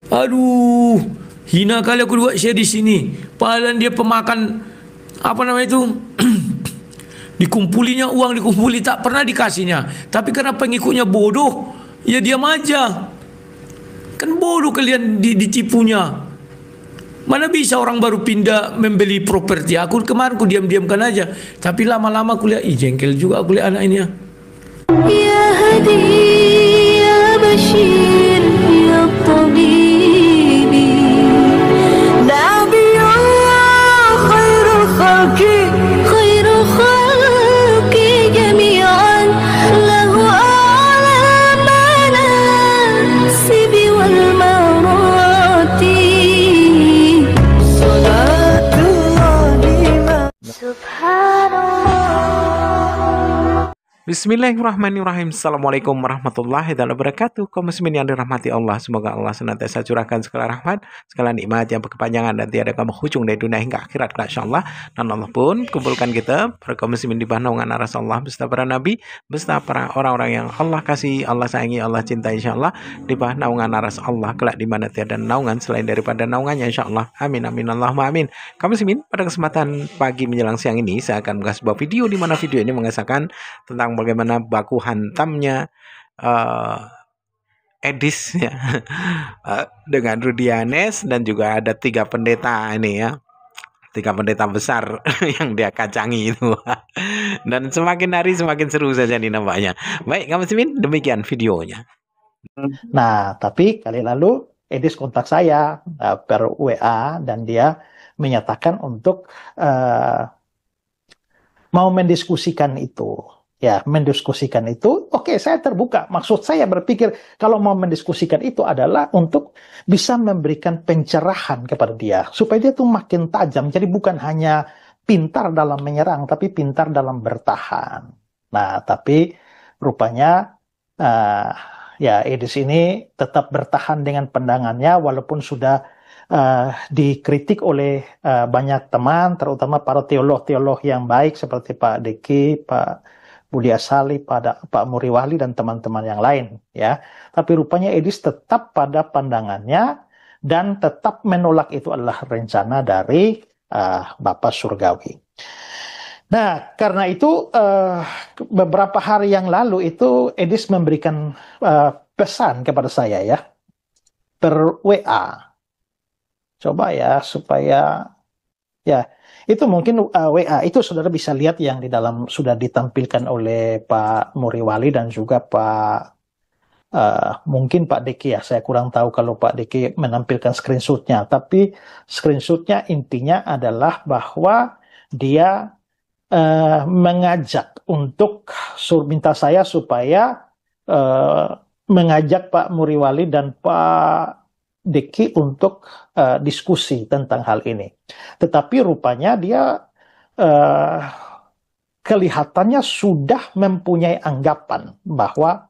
Aduh, hina kali aku buat share di sini. Padahal dia pemakan apa namanya itu? Dikumpulinya uang, dikumpuli tak pernah dikasihnya. Tapi karena pengikutnya bodoh, ya diam aja. Kan bodoh kalian ditipunya. Mana bisa orang baru pindah membeli properti. Aku kemarin ku diam-diamkan aja. Tapi lama-lama aku lihat, ih jengkel juga aku lihat anak ini ya. يا هدي يا بشير يا طبيبي نبي الله خير الخلق جميعا له أعلى المناصب والمراتب صلاة الله سبحان الله. Bismillahirrahmanirrahim. Assalamualaikum warahmatullahi wabarakatuh. Kaum muslimin yang dirahmati Allah, semoga Allah senantiasa curahkan segala rahmat, segala nikmat yang berkepanjangan dan tiada hujung dari dunia hingga akhirat, insyaallah. Dan Allah pun kumpulkan kita para kaum muslimin di bawah naungan aras Allah beserta para nabi, beserta para orang-orang yang Allah kasih, Allah sayangi, Allah cintai, insyaallah di bawah naungan aras Allah kelak di mana tiada naungan selain daripada naungannya, insyaallah. Amin amin Allahumma amin. Kaum muslimin, pada kesempatan pagi menjelang siang ini saya akan mengasih sebuah video di mana video ini mengesahkan tentang bagaimana baku hantamnya Edis ya, dengan Rudianes, dan juga ada tiga pendeta ini ya, tiga pendeta besar yang dia kacangi itu. Dan semakin hari semakin seru saja nih nampaknya. Baik kamu muslimin, demikian videonya. Nah, tapi kali lalu Edis kontak saya per WA dan dia menyatakan untuk mau mendiskusikan itu. Ya, mendiskusikan itu, oke, saya terbuka. Maksud saya berpikir kalau mau mendiskusikan itu adalah untuk bisa memberikan pencerahan kepada dia. Supaya dia tuh makin tajam. Jadi bukan hanya pintar dalam menyerang, tapi pintar dalam bertahan. Nah, tapi rupanya ya Edis ini tetap bertahan dengan pandangannya walaupun sudah dikritik oleh banyak teman, terutama para teolog-teolog yang baik seperti Pak Deki, Pak Budi Asali, Pak Muriwali dan teman-teman yang lain, ya. Tapi rupanya Edis tetap pada pandangannya dan tetap menolak itu adalah rencana dari Bapa Surgawi. Nah, karena itu beberapa hari yang lalu itu Edis memberikan pesan kepada saya ya per WA. Coba ya supaya ya itu mungkin WA itu saudara bisa lihat yang di dalam sudah ditampilkan oleh Pak Muriwali dan juga mungkin Pak Deki ya. Saya kurang tahu kalau Pak Deki menampilkan screenshotnya. Tapi screenshotnya intinya adalah bahwa dia mengajak untuk minta saya supaya mengajak Pak Muriwali dan Pak Deki untuk diskusi tentang hal ini. Tetapi rupanya dia kelihatannya sudah mempunyai anggapan bahwa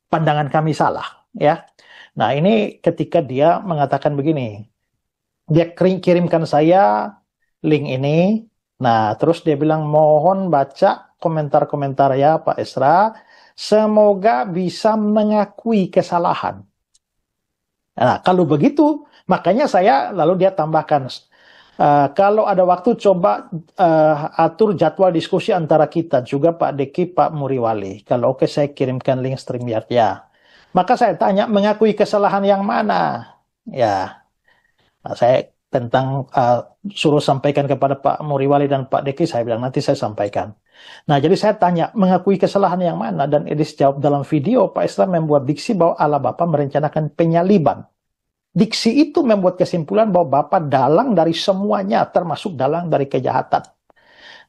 pandangan kami salah, ya. Nah, ini ketika dia mengatakan begini, dia kirimkan saya link ini. Nah, terus dia bilang mohon baca komentar-komentar ya Pak Esra, semoga bisa mengakui kesalahan. Nah, kalau begitu, makanya saya lalu dia tambahkan, kalau ada waktu coba atur jadwal diskusi antara kita juga Pak Deki, Pak Muriwali. Kalau oke, saya kirimkan link StreamYard ya. Maka saya tanya, mengakui kesalahan yang mana? Ya, nah, saya tentang suruh sampaikan kepada Pak Muriwali dan Pak Deki, saya bilang nanti saya sampaikan. Nah, jadi saya tanya, mengakui kesalahan yang mana? Dan Edis jawab dalam video, Pak Islam membuat diksi bahwa Allah Bapa merencanakan penyaliban. Diksi itu membuat kesimpulan bahwa Bapa dalang dari semuanya, termasuk dalang dari kejahatan.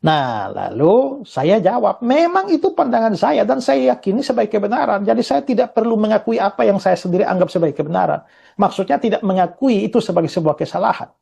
Nah, lalu saya jawab, memang itu pandangan saya dan saya yakini sebagai kebenaran. Jadi saya tidak perlu mengakui apa yang saya sendiri anggap sebagai kebenaran. Maksudnya tidak mengakui itu sebagai sebuah kesalahan.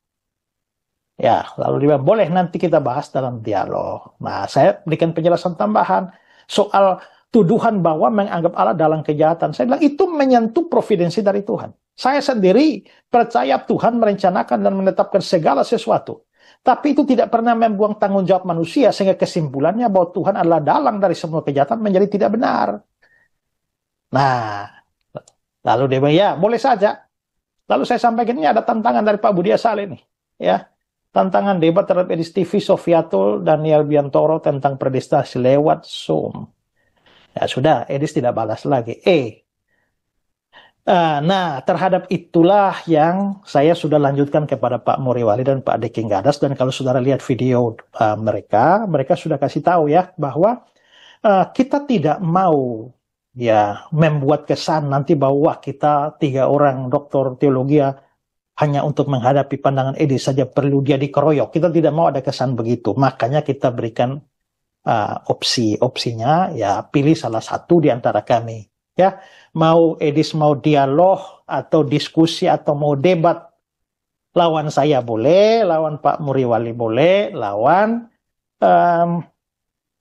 Ya, lalu dia bilang, boleh nanti kita bahas dalam dialog. Nah, saya berikan penjelasan tambahan soal tuduhan bahwa menganggap Allah dalam kejahatan. Saya bilang, itu menyentuh providensi dari Tuhan. Saya sendiri percaya Tuhan merencanakan dan menetapkan segala sesuatu. Tapi itu tidak pernah membuang tanggung jawab manusia, sehingga kesimpulannya bahwa Tuhan adalah dalang dari semua kejahatan menjadi tidak benar. Nah, lalu dia bilang, ya boleh saja. Lalu saya sampaikan ini ada tantangan dari Pak Budi Asale nih, ya. Tantangan debat terhadap Edis TV, Sofiatul, Daniel Biantoro tentang prestasi lewat Zoom. Ya sudah, Edis tidak balas lagi. Nah, terhadap itulah yang saya sudah lanjutkan kepada Pak Muriwali dan Pak Deki Gadas. Dan kalau saudara lihat video mereka sudah kasih tahu ya bahwa kita tidak mau ya membuat kesan nanti bahwa kita 3 orang doktor teologi hanya untuk menghadapi pandangan Edis saja perlu dia dikeroyok. Kita tidak mau ada kesan begitu. Makanya kita berikan opsinya ya pilih salah satu di antara kami. Ya, mau Edis mau dialog atau diskusi atau mau debat, lawan saya boleh, lawan Pak Muriwali boleh, lawan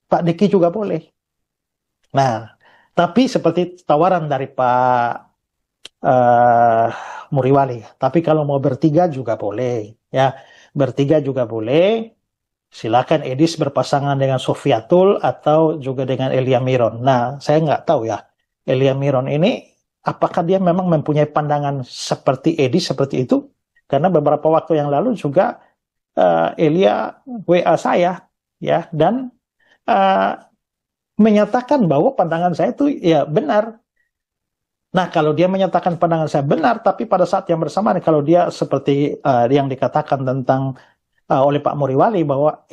Pak Diki juga boleh. Nah, tapi seperti tawaran dari Pak Muriwali, tapi kalau mau bertiga juga boleh, ya bertiga juga boleh. Silakan Edis berpasangan dengan Sofiatul atau juga dengan Elia Miron. Nah, saya nggak tahu ya. Elia Miron ini apakah dia memang mempunyai pandangan seperti Edis seperti itu? Karena beberapa waktu yang lalu juga Elia WA saya ya dan menyatakan bahwa pandangan saya itu ya benar. Nah, kalau dia menyatakan pandangan saya benar, tapi pada saat yang bersamaan kalau dia seperti yang dikatakan tentang oleh Pak Muriwali bahwa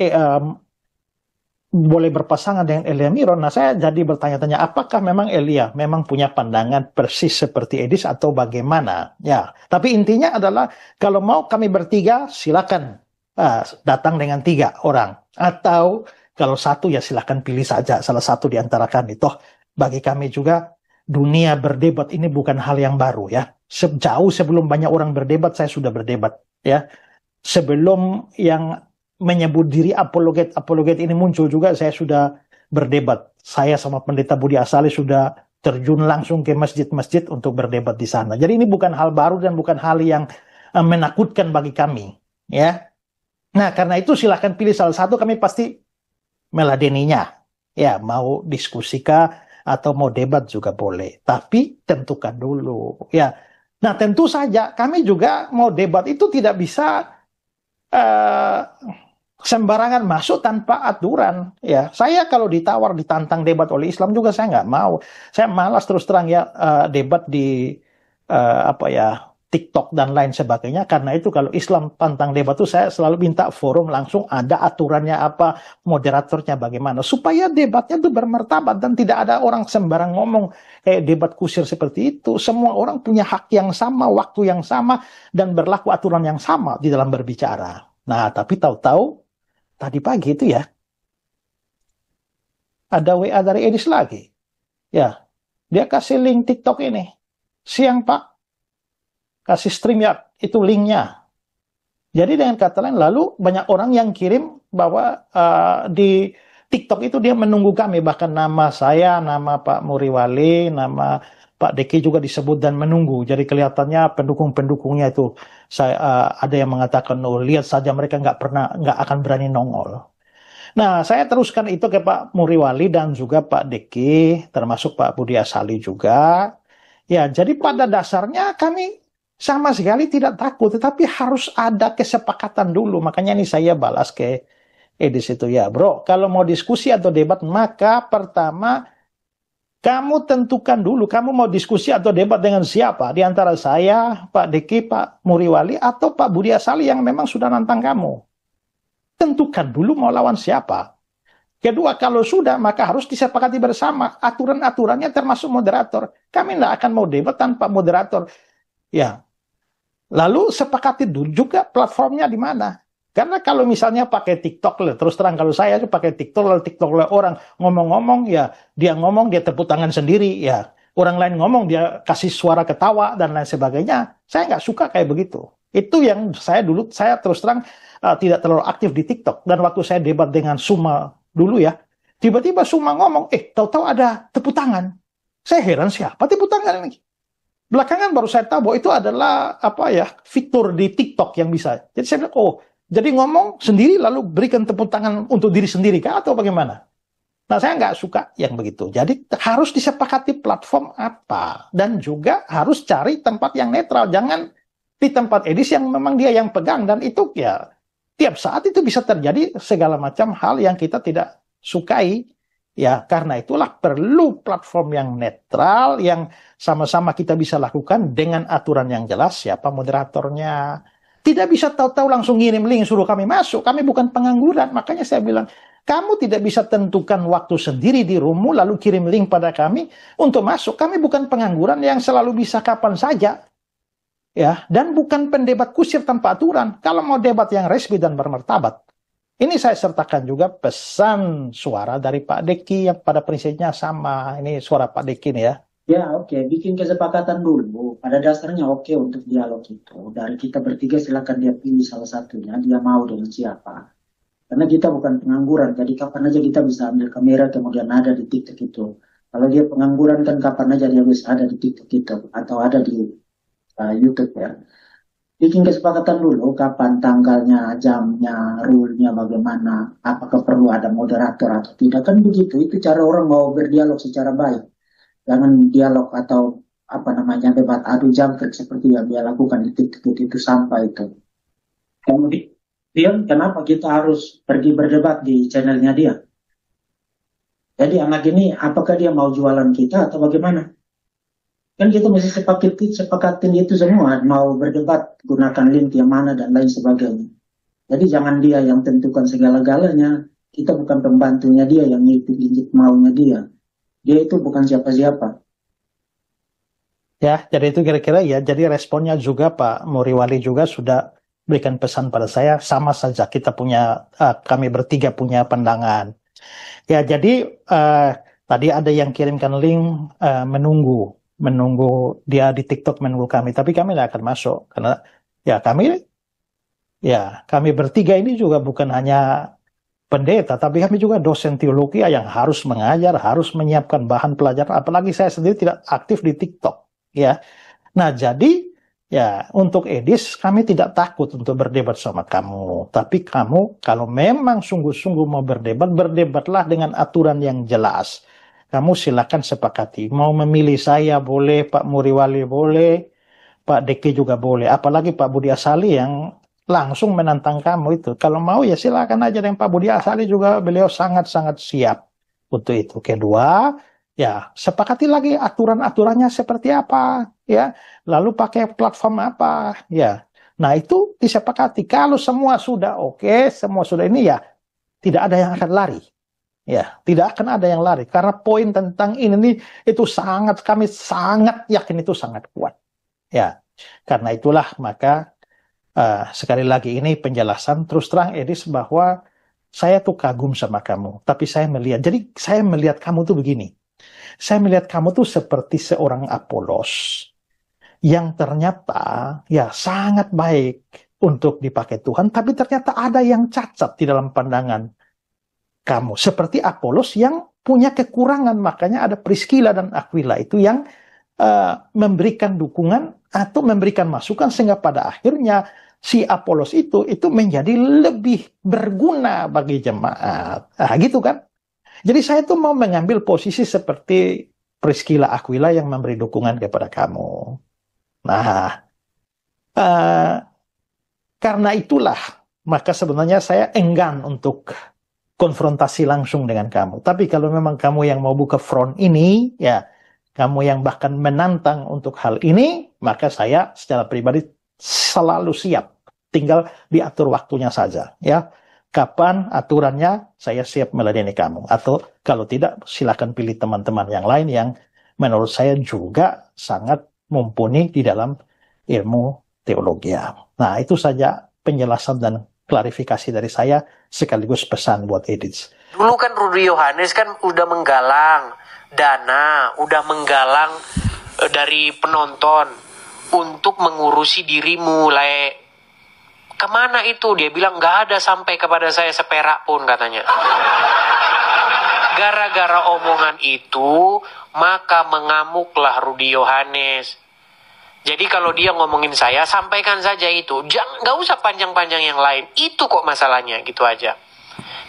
boleh berpasangan dengan Elia Miron. Nah, saya jadi bertanya-tanya, apakah memang Elia memang punya pandangan persis seperti Edis atau bagaimana? Ya, tapi intinya adalah kalau mau kami bertiga, silakan datang dengan 3 orang. Atau kalau satu ya silakan pilih saja salah satu di antara kami. Toh bagi kami juga dunia berdebat ini bukan hal yang baru ya. Jauh sebelum banyak orang berdebat, saya sudah berdebat ya. Sebelum yang menyebut diri apologet ini muncul juga, saya sudah berdebat. Saya sama Pendeta Budi Asale sudah terjun langsung ke masjid-masjid untuk berdebat di sana. Jadi ini bukan hal baru dan bukan hal yang menakutkan bagi kami. Ya. Nah, karena itu silahkan pilih salah satu, kami pasti meladeninya. Ya, mau diskusikah atau mau debat juga boleh. Tapi tentukan dulu. Ya. Nah, tentu saja kami juga mau debat itu tidak bisa sembarangan masuk tanpa aturan ya. Saya kalau ditawar ditantang debat oleh Islam juga saya nggak mau. Saya malas terus terang ya debat di TikTok dan lain sebagainya. Karena itu kalau Islam tantang debat itu saya selalu minta forum langsung ada aturannya apa, moderatornya bagaimana supaya debatnya itu bermartabat dan tidak ada orang sembarang ngomong kayak debat kusir seperti itu. Semua orang punya hak yang sama, waktu yang sama dan berlaku aturan yang sama di dalam berbicara. Nah, tapi tahu-tahu tadi pagi itu ya, ada WA dari Edis lagi. Ya, dia kasih link TikTok ini. Siang Pak, kasih StreamYard, itu linknya. Jadi dengan kata lain, lalu banyak orang yang kirim bahwa di TikTok itu dia menunggu kami. Bahkan nama saya, nama Pak Muriwali, nama Pak Deki juga disebut dan menunggu. Jadi kelihatannya pendukung-pendukungnya itu ada yang mengatakan, oh lihat saja mereka nggak akan berani nongol. Nah, saya teruskan itu ke Pak Muriwali dan juga Pak Deki, termasuk Pak Budi Asale juga. Ya, jadi pada dasarnya kami sama sekali tidak takut, tetapi harus ada kesepakatan dulu. Makanya ini saya balas ke Edis itu ya, bro. Kalau mau diskusi atau debat, maka pertama kamu tentukan dulu, kamu mau diskusi atau debat dengan siapa? Di antara saya, Pak Deki, Pak Muriwali, atau Pak Budi Asale yang memang sudah nantang kamu. Tentukan dulu mau lawan siapa. Kedua, kalau sudah, maka harus disepakati bersama. Aturan-aturannya termasuk moderator. Kami tidak akan mau debat tanpa moderator. Ya. Lalu sepakati dulu juga platformnya di mana. Karena kalau misalnya pakai TikTok, terus terang kalau saya itu pakai TikTok, lalu TikTok orang ngomong-ngomong, ya dia ngomong, dia tepuk tangan sendiri, ya orang lain ngomong, dia kasih suara ketawa, dan lain sebagainya. Saya nggak suka kayak begitu. Itu yang saya terus terang tidak terlalu aktif di TikTok. Dan waktu saya debat dengan Suma dulu ya, tiba-tiba Suma ngomong, tahu-tahu ada tepuk tangan. Saya heran siapa tepuk tangan ini. Belakangan baru saya tahu bahwa itu adalah fitur di TikTok yang bisa. Jadi saya bilang, jadi ngomong sendiri lalu berikan tepuk tangan untuk diri sendiri kah atau bagaimana? Nah, saya nggak suka yang begitu. Jadi harus disepakati platform apa. Dan juga harus cari tempat yang netral. Jangan di tempat Edis yang memang dia yang pegang, dan itu ya tiap saat itu bisa terjadi segala macam hal yang kita tidak sukai. Ya, karena itulah perlu platform yang netral, yang sama-sama kita bisa lakukan dengan aturan yang jelas, siapa moderatornya. Tidak bisa tahu-tahu langsung ngirim link suruh kami masuk. Kami bukan pengangguran. Makanya saya bilang, kamu tidak bisa tentukan waktu sendiri di rumahmu lalu kirim link pada kami untuk masuk. Kami bukan pengangguran yang selalu bisa kapan saja. Ya, dan bukan pendebat kusir tanpa aturan. Kalau mau debat yang resmi dan bermartabat. Ini saya sertakan juga pesan suara dari Pak Deki yang pada prinsipnya sama. Ini suara Pak Deki nih ya. Ya, oke. Bikin kesepakatan dulu. Pada dasarnya oke untuk dialog itu. Dari kita bertiga silakan dia pilih salah satunya. Dia mau dengan siapa. Karena kita bukan pengangguran. Jadi kapan aja kita bisa ambil kamera kemudian ada di TikTok itu. Kalau dia pengangguran kan kapan aja dia bisa ada di TikTok itu. Atau ada di YouTube ya. Bikin kesepakatan dulu kapan tanggalnya, jamnya, rule-nya bagaimana, apakah perlu ada moderator atau tidak. Kan begitu, itu cara orang mau berdialog secara baik. Jangan dialog atau debat adu jangkrik seperti yang dia lakukan di TikTok itu sampai itu. Kemudian kenapa kita harus pergi berdebat di channelnya dia? Jadi anak ini apakah dia mau jualan kita atau bagaimana? Kan kita mesti sepakatin itu semua, mau berdebat, gunakan link yang mana dan lain sebagainya. Jadi jangan dia yang tentukan segala-galanya, kita bukan pembantunya dia yang ngikut maunya dia. Dia itu bukan siapa-siapa. Ya, jadi itu kira-kira ya, jadi responnya juga Pak Muriwali juga sudah berikan pesan pada saya, sama saja kita punya, kami bertiga punya pandangan. Ya, jadi tadi ada yang kirimkan link menunggu dia di TikTok, menunggu kami, tapi kami tidak akan masuk karena kami bertiga ini juga bukan hanya pendeta, tapi kami juga dosen teologi yang harus mengajar, harus menyiapkan bahan pelajaran, apalagi saya sendiri tidak aktif di TikTok ya. Nah, jadi ya untuk Edis kami tidak takut untuk berdebat sama kamu, tapi kamu kalau memang sungguh-sungguh mau berdebat, berdebatlah dengan aturan yang jelas. Kamu silakan sepakati. Mau memilih saya boleh, Pak Muriwali boleh, Pak Deki juga boleh. Apalagi Pak Budi Asali yang langsung menantang kamu itu. Kalau mau ya silakan aja dengan Pak Budi Asali juga, beliau sangat-sangat siap untuk itu. Kedua, ya sepakati lagi aturan-aturannya seperti apa, ya. Lalu pakai platform apa, ya. Nah itu disepakati. Kalau semua sudah oke, semua sudah ini ya, tidak ada yang akan lari. Ya, tidak akan ada yang lari karena poin tentang ini itu kami sangat yakin itu sangat kuat. Ya, karena itulah maka sekali lagi ini penjelasan terus terang Edis bahwa saya tuh kagum sama kamu, tapi saya melihat kamu tuh begini. Saya melihat kamu tuh seperti seorang Apolos yang ternyata ya sangat baik untuk dipakai Tuhan, tapi ternyata ada yang cacat di dalam pandangan kamu, seperti Apolos yang punya kekurangan. Makanya ada Priscilla dan Aquila itu yang memberikan dukungan atau memberikan masukan sehingga pada akhirnya si Apolos itu menjadi lebih berguna bagi jemaat. Gitu kan? Jadi saya tuh mau mengambil posisi seperti Priscilla Aquila yang memberi dukungan kepada kamu. Nah, karena itulah maka sebenarnya saya enggan untuk konfrontasi langsung dengan kamu. Tapi kalau memang kamu yang mau buka front ini, ya kamu yang bahkan menantang untuk hal ini, maka saya secara pribadi selalu siap. Tinggal diatur waktunya saja, ya. Kapan aturannya, saya siap meladeni kamu. Atau kalau tidak, silakan pilih teman-teman yang lain yang menurut saya juga sangat mumpuni di dalam ilmu teologi. Nah, itu saja penjelasan dan klarifikasi dari saya sekaligus pesan buat Edis. Dulu kan Rudi Yohanes kan udah menggalang dana, udah menggalang dari penonton untuk mengurusi dirimu, Le. Kemana itu? Dia bilang nggak ada sampai kepada saya seperak pun katanya. Gara-gara omongan itu, maka mengamuklah Rudi Yohanes. Jadi kalau dia ngomongin saya, sampaikan saja itu. Jangan, nggak usah panjang-panjang yang lain. Itu kok masalahnya, gitu aja.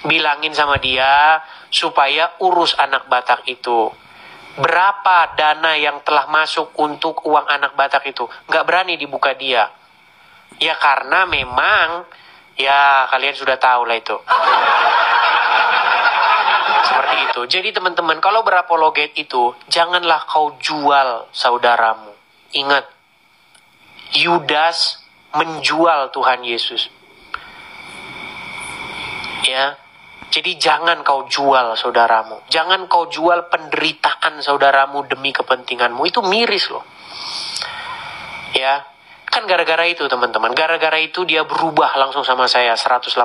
Bilangin sama dia supaya urus anak Batak itu. Berapa dana yang telah masuk untuk uang anak Batak itu? Nggak berani dibuka dia. Ya karena memang, ya kalian sudah tahu lah itu. Seperti itu. Jadi teman-teman, kalau berapologet itu, janganlah kau jual saudaramu. Ingat, Yudas menjual Tuhan Yesus. Ya, jadi jangan kau jual saudaramu. Jangan kau jual penderitaan saudaramu demi kepentinganmu. Itu miris loh. Ya, kan gara-gara itu teman-teman. Gara-gara itu dia berubah langsung sama saya 180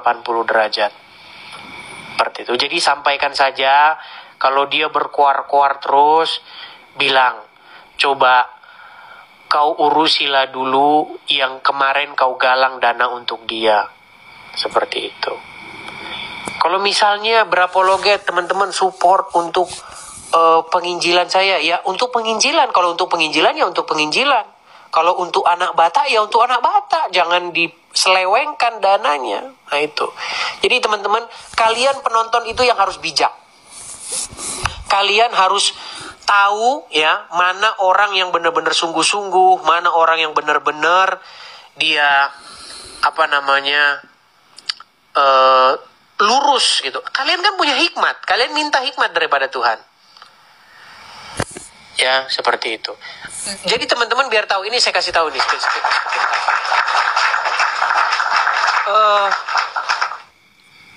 derajat. Seperti itu. Jadi sampaikan saja, kalau dia berkuar-kuar terus, bilang, coba kau urusilah dulu yang kemarin kau galang dana untuk dia. Seperti itu. Kalau misalnya berapologet, teman-teman support untuk penginjilan saya, ya untuk penginjilan. Kalau untuk penginjilan, ya untuk penginjilan. Kalau untuk anak Batak, ya untuk anak Batak. Jangan diselewengkan dananya. Nah itu. Jadi teman-teman, kalian penonton itu yang harus bijak. Kalian harus tahu ya, mana orang yang benar-benar sungguh-sungguh, mana orang yang benar-benar dia lurus gitu. Kalian kan punya hikmat, kalian minta hikmat daripada Tuhan. Ya, seperti itu. Jadi teman-teman biar tahu, ini saya kasih tahu nih sedikit.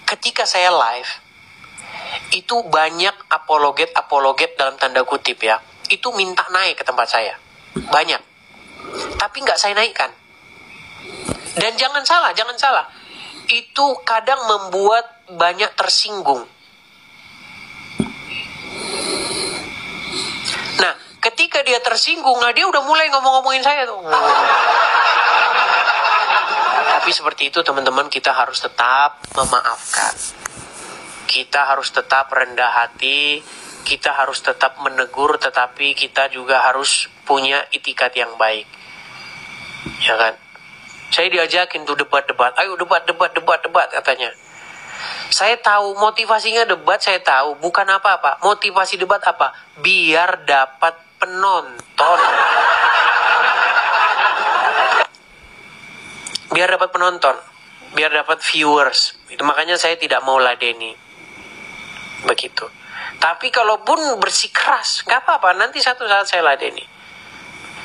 Ketika saya live, itu banyak apologet dalam tanda kutip ya, itu minta naik ke tempat saya. Banyak. Tapi nggak saya naikkan. Dan jangan salah. Itu kadang membuat banyak tersinggung. Nah, ketika dia tersinggung, nah dia udah mulai ngomong-ngomongin saya tuh. Tapi seperti itu teman-teman, kita harus tetap memaafkan. Kita harus tetap rendah hati, kita harus tetap menegur, tetapi kita juga harus punya itikat yang baik. Ya kan? Saya diajakin tuh debat-debat, ayo debat katanya. Saya tahu motivasinya debat, saya tahu bukan apa-apa. Motivasi debat apa? Biar dapat penonton. Biar dapat penonton, biar dapat viewers. Itu makanya saya tidak mau ladeni. Begitu. Tapi kalaupun bersikeras, nggak apa-apa, nanti satu saat saya ladeni.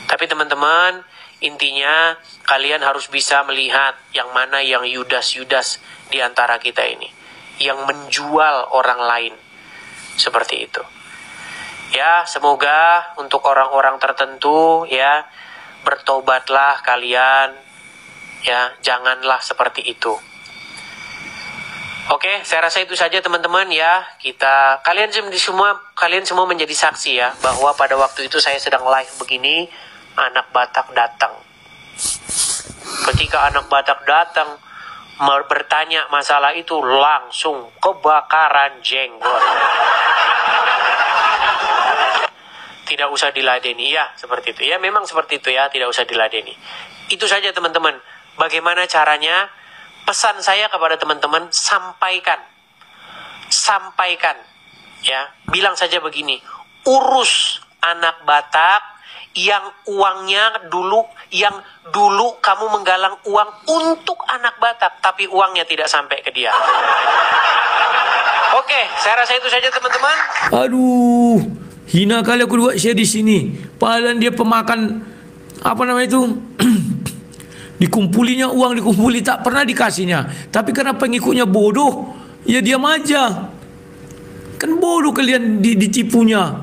Tapi teman-teman, intinya kalian harus bisa melihat yang mana yang Yudas di antara kita ini, yang menjual orang lain. Seperti itu. Ya, semoga untuk orang-orang tertentu ya, bertobatlah kalian. Ya, janganlah seperti itu. Oke, saya rasa itu saja teman-teman ya. Kalian semua menjadi saksi ya, bahwa pada waktu itu saya sedang live begini, anak Batak datang. Ketika anak Batak datang bertanya masalah itu, langsung kebakaran jenggot. Tidak usah diladeni ya, seperti itu. Ya memang seperti itu ya, tidak usah diladeni. Itu saja teman-teman. Bagaimana caranya? Pesan saya kepada teman-teman, sampaikan ya, bilang saja begini, urus anak Batak yang dulu kamu menggalang uang untuk anak Batak, tapi uangnya tidak sampai ke dia. Oke, saya rasa itu saja teman-teman. Aduh, hina kali aku buat share di sini. Padahal dia pemakan dikumpulinya uang, tak pernah dikasihnya. Tapi karena pengikutnya bodoh, ya diam aja. Kan bodoh kalian ditipunya.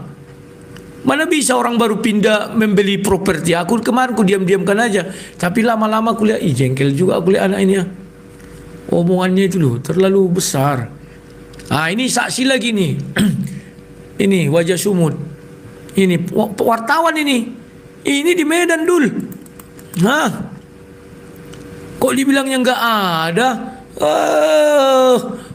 Mana bisa orang baru pindah membeli properti. Aku kemarin aku diam-diamkan aja. Tapi lama-lama aku lihat, jengkel juga aku lihat anak ini ya. Omongannya itu loh, terlalu besar. Ah, ini saksi lagi nih. Ini wajah sumut. Ini wartawan ini. Ini di Medan dul. Kok dibilangnya nggak ada?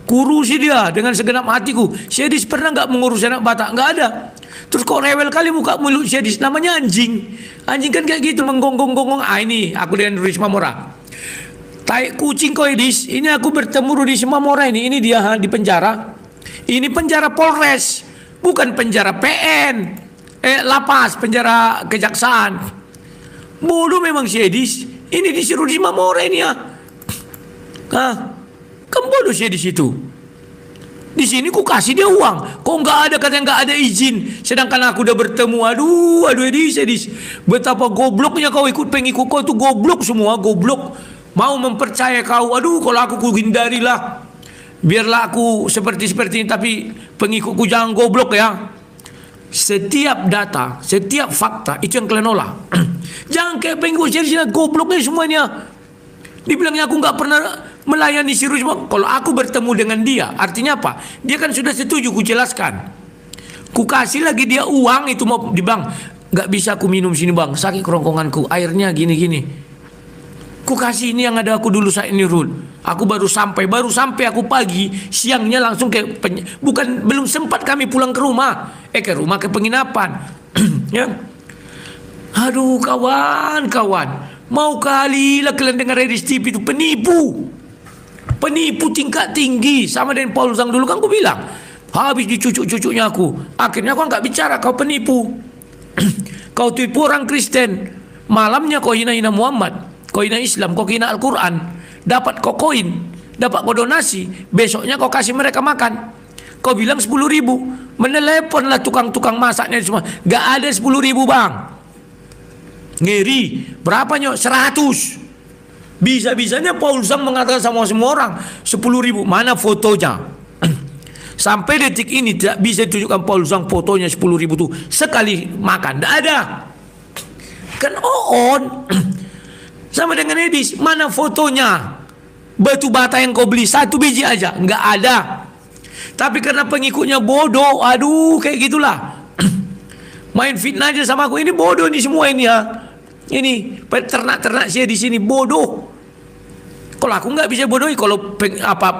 Kurusi dia dengan segenap hatiku. Syedis pernah nggak mengurus anak Batak? Nggak ada. Terus kok rewel kali muka mulut Syedis? Namanya anjing. Anjing kan kayak gitu, menggonggong-gonggong. Ah ini aku dengan Risma Mora. Tai kucing kau Edis. Ini aku bertemu di Risma Mora ini. Ini dia di penjara. Ini penjara Polres, bukan penjara PN. Lapas, penjara kejaksaan. Bodoh memang Syedis. Ini disuruh di Mamora ini ya. Hah? Kan bodoh sih di situ. Di sini ku kasih dia uang. Kok nggak ada, katanya nggak ada izin. Sedangkan aku udah bertemu. Aduh Edis. Betapa gobloknya kau ikut pengikut kau itu, goblok semua, goblok. Mau mempercaya kau. Aduh, kalau aku hindarilah. Biarlah aku seperti ini, tapi pengikutku jangan goblok ya. Setiap data, setiap fakta itu yang kalian olah. Jangan kayak pengikut di sini gobloknya semuanya. Dibilangnya aku nggak pernah melayani si Rusma. Kalau aku bertemu dengan dia, artinya apa? Dia kan sudah setuju, ku jelaskan. Ku kasih lagi dia uang itu, mau di bank. Nggak bisa aku minum sini bang, sakit kerongkonganku, airnya gini. Ku kasih ini yang ada aku dulu saat ini Rul. Aku baru sampai aku pagi, siangnya langsung ke belum sempat kami pulang ke rumah. Ke rumah, ke penginapan. Ya. Aduh kawan. Mau kali lah kalian dengar Edis TV itu penipu tingkat tinggi. Sama dengan Paul Zhang dulu kan aku bilang, habis dicucuk-cucuknya aku. Akhirnya aku nggak bicara, kau penipu. Kau tipu orang Kristen. Malamnya kau hina-hina Muhammad, kau hina Islam, kau hina Al-Quran. Dapat kau koin, dapat kau donasi. Besoknya kau kasih mereka makan. Kau bilang 10.000. Meneleponlah tukang-tukang masaknya semua. Gak ada 10.000 bang. Ngeri. Berapa nyok? 100. Bisa-bisanya Paul Zhang mengatakan sama semua orang 10.000. Mana fotonya? Sampai detik ini tidak bisa ditunjukkan Paul Zhang fotonya 10.000 itu sekali makan. Tidak ada. Kan on. Sama dengan Edis. Mana fotonya? Batu bata yang kau beli 1 biji aja. Nggak ada. Tapi karena pengikutnya bodoh. Aduh kayak gitulah. Main fitnah aja sama aku. Ini bodoh nih semua ini ya. Ini ternak saya di sini bodoh. Kalau aku nggak bisa bodohi, kalau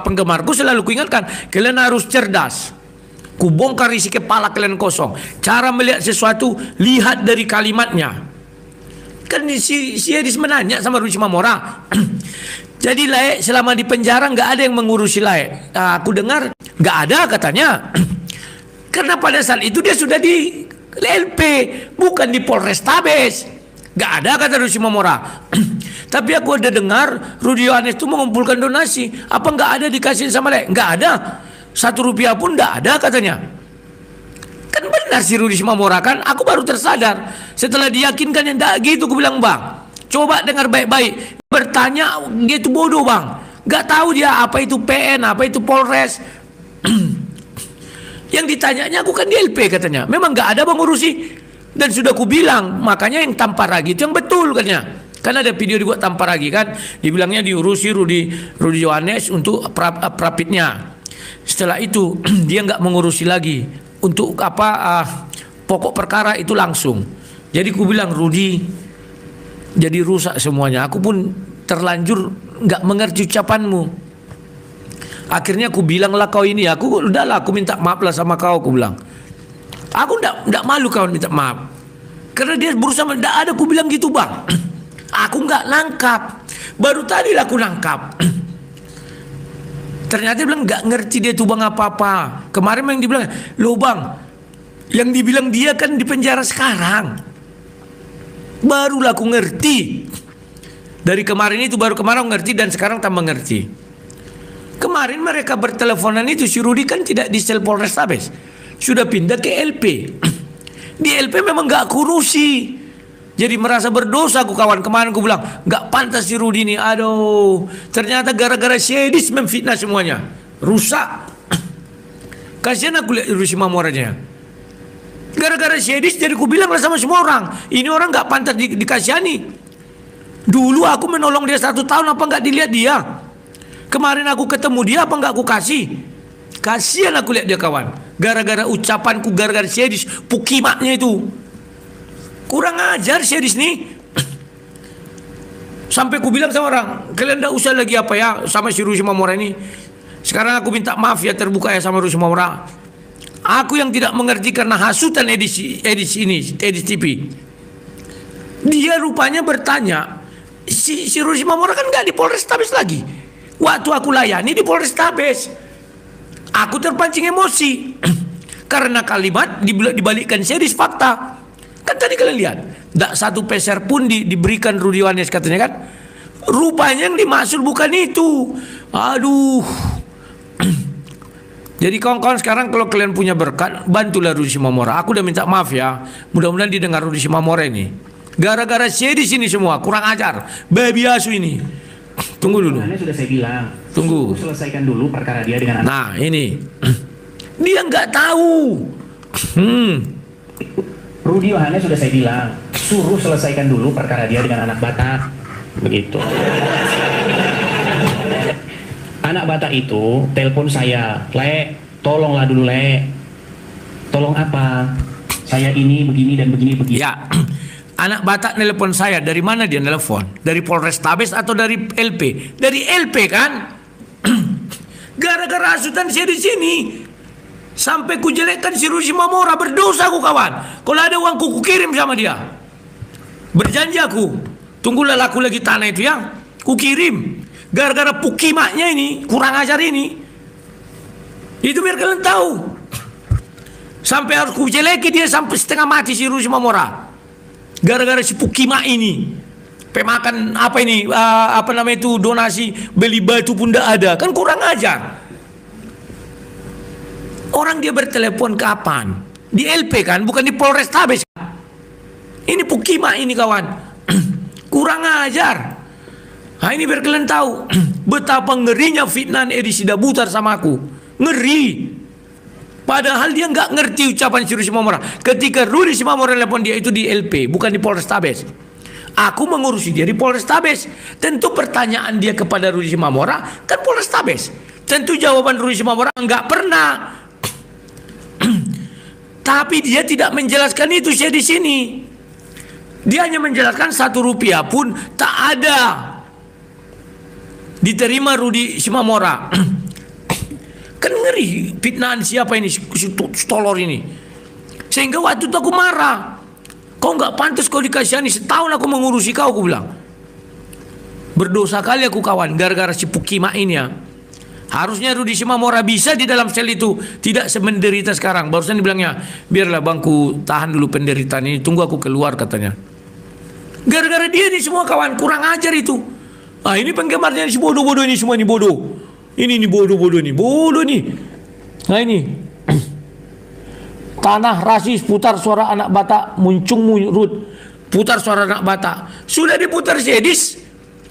penggemarku selalu kuingatkan, kalian harus cerdas. Ku bongkar isi kepala kalian kosong. Cara melihat sesuatu, lihat dari kalimatnya. Kan si Edis menanya sama Rusma Mamora. Jadi Laek selama di penjara nggak ada yang mengurusi Laek. Aku dengar nggak ada katanya. Karena pada saat itu dia sudah di LP, bukan di Polrestabes. Gak ada kata Rusma Mamora. Tapi aku ada dengar Rudi Yohanes itu mengumpulkan donasi. Apa nggak ada dikasih sama Laek? Nggak ada. 1 rupiah pun nggak ada katanya. Kan benar si Rudi Mamora kan. Aku baru tersadar setelah diyakinkan yang tidak gitu. Aku bilang bang, coba dengar baik-baik. Bertanya dia itu bodoh bang. Nggak tahu dia apa itu PN, apa itu Polres. Yang ditanyanya aku kan di LP katanya. Memang nggak ada bang urusi. Dan sudah ku bilang, makanya yang tampar lagi itu yang betul katanya. Kan ada video dibuat tampar lagi kan, dibilangnya diurusi Rudi Yohanes untuk prapitnya. Setelah itu dia nggak mengurusi lagi untuk pokok perkara itu langsung. Jadi ku bilang Rudi jadi rusak semuanya. Aku pun terlanjur nggak mengerti ucapanmu. Akhirnya aku bilang lah kau ini, aku minta maaf lah sama kau, aku bilang. Aku ndak malu kawan minta maaf. Karena dia berusaha, ndak ada aku bilang gitu bang. Aku nggak nangkap. Baru tadi lah aku nangkap. Ternyata dia bilang nggak ngerti dia tuh bang apa-apa. Kemarin yang dibilang, loh bang, yang dibilang dia kan di penjara sekarang. Barulah aku ngerti. Dari kemarin itu baru kemarin aku ngerti dan sekarang tambah ngerti. Kemarin mereka berteleponan itu si Rudi kan tidak di sel Polrestabes. Sudah pindah ke LP. Di LP memang gak kurusi. Jadi merasa berdosa aku kawan. Kemarin aku bilang gak pantas si Rudi ini. Aduh, ternyata gara-gara si Edis memfitnah semuanya. Rusak. Kasihan aku lihat Rusma Mamoranya. Gara-gara si Edis jadi aku bilang lah sama semua orang, ini orang gak pantas dikasihani. Dulu aku menolong dia 1 tahun, apa gak dilihat dia? Kemarin aku ketemu dia, apa gak aku kasih? Kasihan aku lihat dia kawan. Gara-gara ucapanku, gara-gara si Edis, pukimaknya itu. Kurang ajar si Edis nih. Sampai ku bilang sama orang, kalian tidak usah lagi apa ya sama si Rusma Mamora ini. Sekarang aku minta maaf ya terbuka ya sama Rusma Mamora. Aku yang tidak mengerti karena hasutan Edis TV. Dia rupanya bertanya, si Rusma Mamora kan nggak di Polrestabes lagi. Waktu aku layani di Polrestabes. Aku terpancing emosi karena kalimat dibalikkan series fakta. Kan tadi kalian lihat, tidak 1 peser pun diberikan Rudi Yohanes katanya kan. Rupanya yang dimaksud bukan itu. Aduh. Jadi kawan-kawan sekarang kalau kalian punya berkat, bantulah Rudi Simamora. Aku udah minta maaf ya. Mudah-mudahan didengar Rudi Simamora ini. Gara-gara saya di sini semua kurang ajar. Babi asu ini. Tunggu dulu. Yohanes sudah saya bilang. Tunggu. Suruh selesaikan dulu perkara dia dengan anak. Nah ini. Dia nggak tahu. Rudi Yohanes sudah saya bilang. Suruh selesaikan dulu perkara dia dengan anak Batak. Begitu. Anak Batak itu telepon saya, Le, tolonglah dulu Le. Tolong apa? Saya ini begini dan begini. Ya. Anak Batak nelpon saya. Dari mana dia nelpon? Dari Polrestabes atau dari LP? Dari LP kan? Gara-gara hasutan saya di sini. Sampai ku jelekkan si Rudi Simamora. Berdosa aku kawan. Kalau ada uangku ku kirim sama dia. Berjanji aku. Tunggulah laku lagi tanah itu ya. Ku kirim. Gara-gara pukimaknya ini. Kurang ajar ini. Itu biar kalian tahu. Sampai harus ku jeleki dia sampai setengah mati si Rudi Simamora. Gara-gara si pukimak ini. Pemakan apa ini? Apa namanya itu? Donasi beli batu pun tidak ada. Kan kurang ajar. Orang dia bertelepon kapan? Di LP kan, bukan di Polrestabes. Ini pukimak ini kawan. Kurang ajar. Nah ini biar kalian tahu betapa ngerinya fitnah Edi Sidabutar sama aku. Ngeri. Padahal dia nggak ngerti ucapan si Rudi Simamora. Ketika Rudi Simamora telepon dia itu di LP, bukan di Polrestabes. Aku mengurusi dia di Polrestabes. Tentu pertanyaan dia kepada Rudi Simamora kan Polrestabes. Tentu jawaban Rudi Simamora nggak pernah. Tapi dia tidak menjelaskan itu saya di sini. Dia hanya menjelaskan 1 rupiah pun tak ada diterima Rudi Simamora. Kan ngeri fitnahan siapa ini stolor ini. Sehingga waktu itu aku marah. Kau nggak pantas kau dikasihani, setahun aku mengurusi kau, aku bilang. Berdosa kali aku kawan gara-gara si Pukimak ini ya. Harusnya Rudi Simamora bisa di dalam sel itu tidak semenderita sekarang. Barusan dibilangnya, biarlah bangku tahan dulu penderitaan ini, tunggu aku keluar katanya. Gara-gara dia ini semua kawan kurang ajar itu. Ah ini penggemarnya si bodoh-bodoh ini semua ini bodoh. Ini bodoh-bodoh ini, bodoh nih. Nah ini. Tanah rasis putar suara anak Batak muncung murut. Putar suara anak Batak. Sudah diputar Sedis.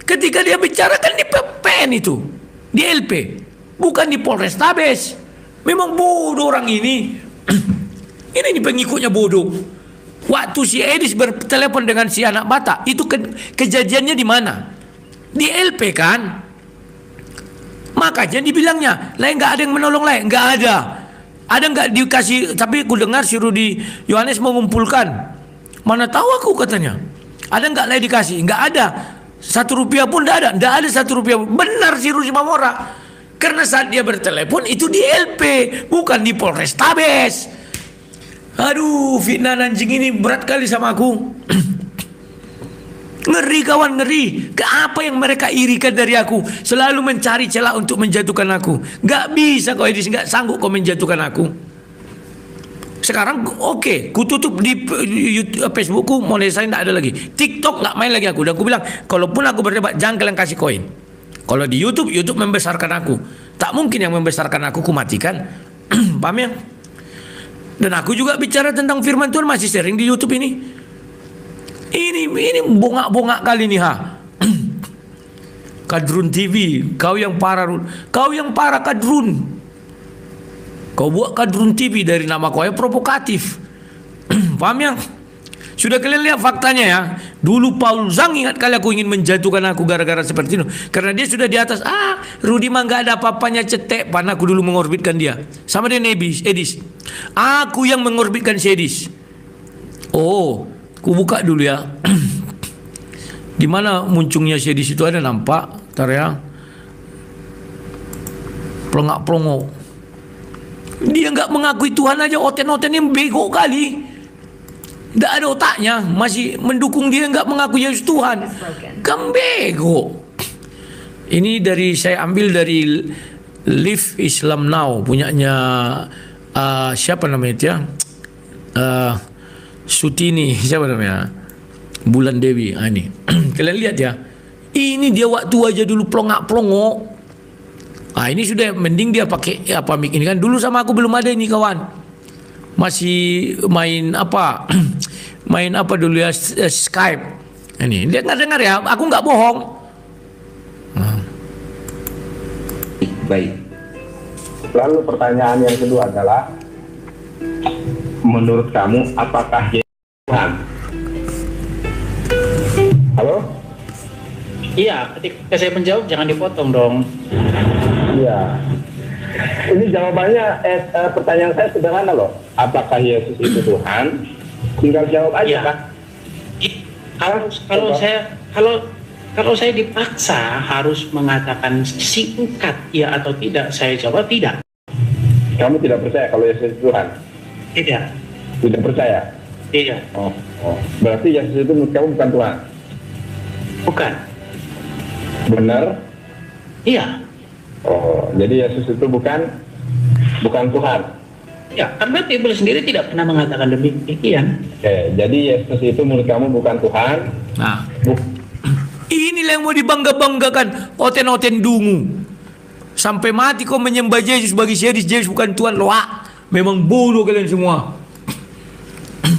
Ketika dia bicara kan di PPN itu. Di LP. Bukan di Polrestabes. Memang bodoh orang ini. Ini pengikutnya bodoh. Waktu si Edis bertelepon dengan si anak Batak, itu kejadiannya di mana? Di LP kan? Makanya dibilangnya, lain nggak ada yang menolong lain, nggak ada. Ada nggak dikasih? Tapi aku dengar si Rudi Yohanes mengumpulkan. Mana tahu aku katanya. Ada nggak lain dikasih? Nggak ada. 1 rupiah pun tidak ada. Tidak ada 1 rupiah. Benar si Rudi Simamora. Karena saat dia bertelepon itu di LP, bukan di Polrestabes. Aduh, fitnah anjing ini berat kali sama aku. Ngeri kawan, ngeri. Apa yang mereka irikan dari aku? Selalu mencari celah untuk menjatuhkan aku. Gak bisa kau Edis, gak sanggup kau menjatuhkan aku. Sekarang oke, ku tutup di YouTube, Facebookku, monetisasi tidak ada lagi. TikTok gak main lagi aku. Dan aku bilang, kalaupun aku berdebat, jangan kalian kasih koin. Kalau di YouTube, YouTube membesarkan aku. Tak mungkin yang membesarkan aku, ku matikan. Paham ya? Dan aku juga bicara tentang firman Tuhan masih sering di YouTube ini. Ini bongak-bongak kali nih ha. Kadrun TV, kau yang parah, kau yang parah Kadrun. Kau buat Kadrun TV dari nama kau yang provokatif. Paham ya? Sudah kalian lihat faktanya ya. Dulu Paul Zhang ingat kali aku ingin menjatuhkan aku gara-gara seperti itu. Karena dia sudah di atas. Rudi mah gak ada apa-apanya, cetek. Pan aku dulu mengorbitkan dia. Sama dengan Edis. Aku yang mengorbitkan si Edis. Oh, ku buka dulu ya. Di mana muncungnya si Edis itu ada nampak. Ntar ya. Pelengak-pelongok. Dia gak mengakui Tuhan aja. Oten-oten yang bego kali. Tidak ada otaknya, masih mendukung dia nggak mengaku Yesus Tuhan. Kembego. Ini saya ambil dari Live Islam Now punyanya siapa namanya itu ya? Sutini siapa namanya? Bulan Dewi. Ini kalian lihat ya. Ini dia waktu aja dulu pelongak-pelongok. Nah ini sudah mending dia pakai apa mic ini kan. Dulu sama aku belum ada ini kawan. Masih main apa main apa dulu ya, Skype. Ini dia nggak dengar ya, aku nggak bohong. Baik. Lalu pertanyaan yang kedua adalah, menurut kamu apakah Yesus Tuhan? Halo? Iya, ketika saya menjawab jangan dipotong dong. Iya. Ini jawabannya, pertanyaan saya sederhana loh. Apakah Yesus itu Tuhan? Tinggal jawab aja Iya. kan? Kalau saya dipaksa harus mengatakan singkat ya atau tidak, saya jawab tidak. Kamu tidak percaya kalau Yesus itu Tuhan? Tidak. Tidak percaya? Tidak. Oh. Berarti Yesus itu menurut kamu bukan Tuhan? Bukan. Benar? Iya. Oh, jadi Yesus itu bukan Tuhan. Ya, karena Bible sendiri tidak pernah mengatakan demikian. Oke, jadi Yesus itu menurut kamu bukan Tuhan. Nah, inilah yang mau dibangga-banggakan oten-oten dungu. Sampai mati kau menyembah Yesus, bagi Yesus bukan Tuhan. Loh, memang bodoh kalian semua.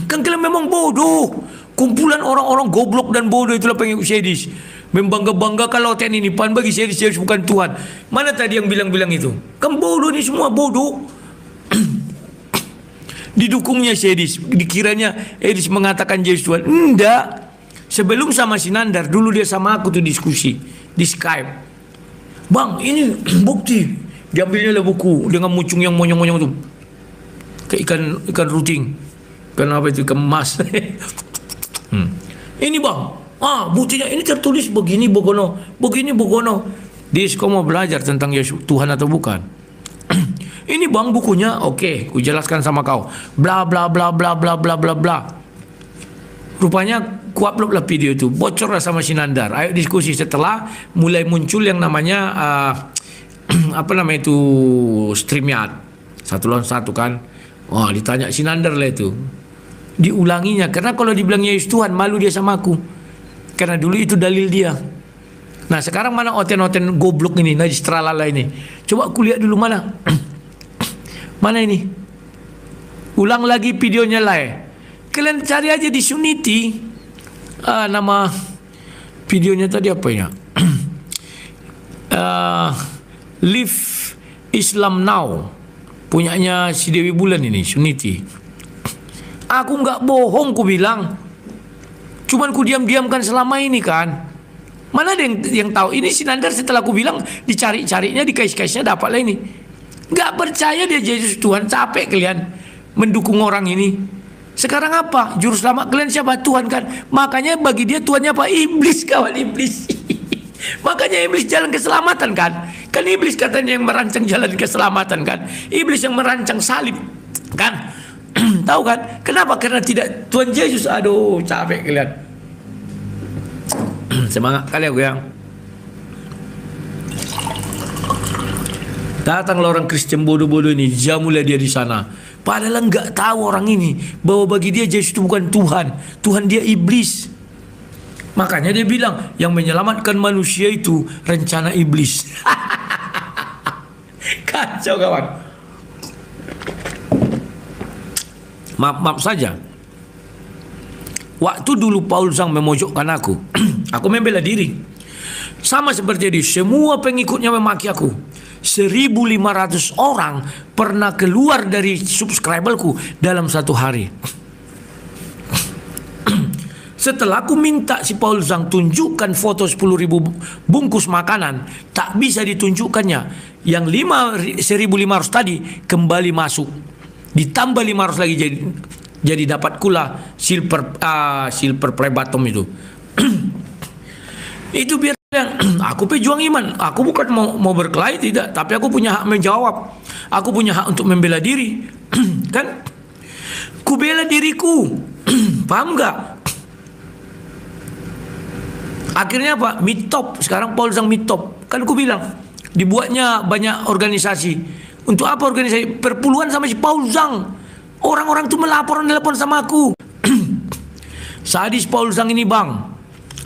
Kan kalian memang bodoh. Kumpulan orang-orang goblok dan bodoh itulah pengikut Yesus. Membangga-banggakan oten ini pan bagi Yesus bukan Tuhan. Mana tadi yang bilang-bilang itu? Kan bodoh ini semua bodoh. Didukungnya Yesus, dikiranya Yesus mengatakan Yesus Tuhan. Enggak. Sebelum sama Sinandar, dulu dia sama aku tuh diskusi di Skype. Bang, ini bukti. Diambilnya lah buku dengan muncung yang monyong-monyong tuh. Kayak ikan ruting. Ikan apa itu? Ikan emas. Ini bang, buktinya ini tertulis begini Bogono, begini Bogono. Dis, kau mau belajar tentang Yesus Tuhan atau bukan? Ini bang bukunya, oke, ku jelaskan sama kau. Bla bla bla bla bla bla bla bla. Rupanya ku upload lah video itu, bocor lah sama Sinandar. Ayo diskusi. Setelah mulai muncul yang namanya apa namanya itu, StreamYard 1-1 kan. Wah, ditanya Sinandar lah itu. Diulanginya, karena kalau dibilang Yesus Tuhan malu dia sama aku. Karena dulu itu dalil dia. Nah sekarang mana oten-oten goblok ini, najis tralala ini. Coba aku lihat dulu mana. Mana ini? Ulang lagi videonya lah ya. Kalian cari aja di Suniti. Nama videonya tadi apa ya? Live Islam Now. Punyanya si Dewi Bulan ini, Suniti. Aku nggak bohong ku bilang. Cuman ku diam-diamkan selama ini kan. Mana ada yang tahu? Ini Sinandar setelah aku bilang dicari-carinya, dikais-kaisnya dapat lah ini. Gak percaya dia Yesus Tuhan, capek kalian mendukung orang ini. Sekarang apa? Juru selamat kalian siapa? Tuhan kan. Makanya bagi dia Tuhannya apa? Iblis, kawan, iblis. Makanya iblis jalan keselamatan kan. Kan iblis katanya yang merancang jalan keselamatan kan. Iblis yang merancang salib kan. Tahu kan? Kenapa? Karena tidak Tuhan Yesus. Aduh, capek kalian. Semangat kali aku yang. Datanglah orang Kristen bodoh-bodoh ini, jamulah dia di sana. Padahal enggak tahu orang ini bahwa bagi dia Yesus itu bukan Tuhan. Tuhan dia iblis. Makanya dia bilang yang menyelamatkan manusia itu rencana iblis. Kacau kawan. Maaf saja. Waktu dulu Paul Zhang memojokkan aku, aku membela diri. Sama seperti dia, semua pengikutnya memaki aku. 1.500 orang pernah keluar dari subscriberku dalam satu hari. Setelah aku minta si Paul Zhang tunjukkan foto 10.000 bungkus makanan, tak bisa ditunjukkannya. Yang 1.500 tadi kembali masuk, ditambah 500 lagi jadi dapat kula silver play bottom itu. Itu biar aku pejuang iman. Aku bukan mau berkelahi, tidak, tapi aku punya hak menjawab. Aku punya hak untuk membela diri. Kan? Ku bela diriku. Paham gak? Akhirnya apa? Meetup. Sekarang Paul Zhang meetup. Kan aku bilang dibuatnya banyak organisasi. Untuk apa organisasi? Perpuluhan sama si Paul Zhang. Orang-orang tuh nelpon sama aku. Sadis Paul Zhang ini bang.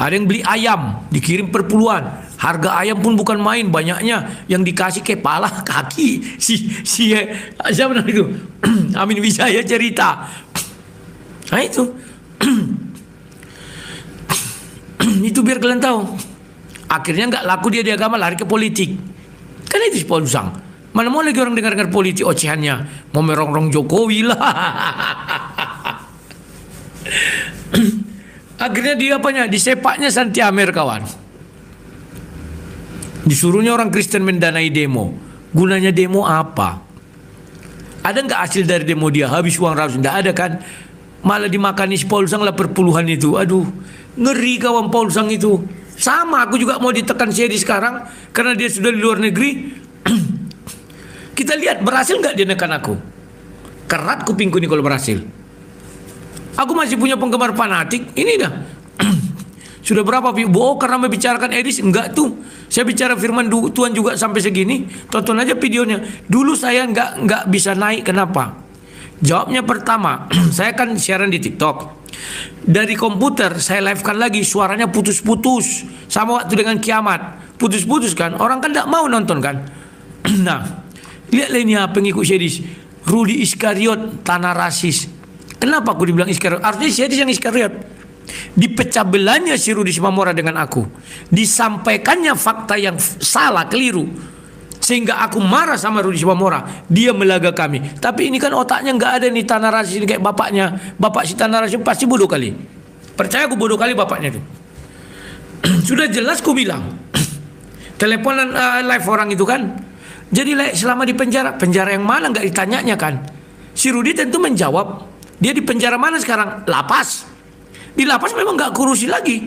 Ada yang beli ayam, dikirim per puluhan. Harga ayam pun bukan main, banyaknya yang dikasih kepala, kaki. Siapa namanya itu? Amin Wijaya cerita. Nah itu. Itu biar kalian tahu. Akhirnya nggak laku dia di agama, lari ke politik. Kan itu si Paul Usang. Mana mau lagi orang dengar-dengar politik ocehannya, mau merongrong Jokowi lah. Akhirnya dia apanya? Disepaknya Santi Amer kawan. Disuruhnya orang Kristen mendanai demo. Gunanya demo apa? Ada nggak hasil dari demo dia? Habis uang ratus? Nggak ada kan? Malah dimakani si Paul Usang lah perpuluhan itu. Aduh, ngeri kawan Paul Usang itu. Sama, aku juga mau ditekan Syedi sekarang karena dia sudah di luar negeri. Kita lihat berhasil nggak dia nekan aku? Kerat kupingku nih kalau berhasil. Aku masih punya penggemar fanatik. Ini dah. Sudah berapa bohong karena membicarakan Edis? Enggak tuh. Saya bicara firman Tuhan juga sampai segini. Tonton aja videonya. Dulu saya enggak bisa naik. Kenapa? Jawabnya pertama, saya kan siaran di TikTok. Dari komputer saya live-kan lagi, suaranya putus-putus. Sama waktu dengan kiamat. Putus-putus kan. Orang kan enggak mau nonton kan. Nah, lihatlah ini pengikut Syedis. Rudi Iskariot, tanah rasis. Kenapa aku dibilang Iskariot? Artinya Syedis yang Iskariot. Dipecah belahnya si Rudi Simamora dengan aku. Disampaikannya fakta yang salah, keliru. Sehingga aku marah sama Rudi Simamora. Dia melaga kami. Tapi ini kan otaknya nggak ada nih tanah rasis ini kayak bapaknya. Bapak si tanah rasis pasti bodoh kali. Percaya aku bodoh kali bapaknya itu. Sudah jelas aku bilang. Teleponan live orang itu kan. Jadi selama di penjara. Penjara yang mana nggak ditanyanya kan. Si Rudi tentu menjawab. Dia di penjara mana sekarang? Lapas. Di lapas memang nggak kurusi lagi.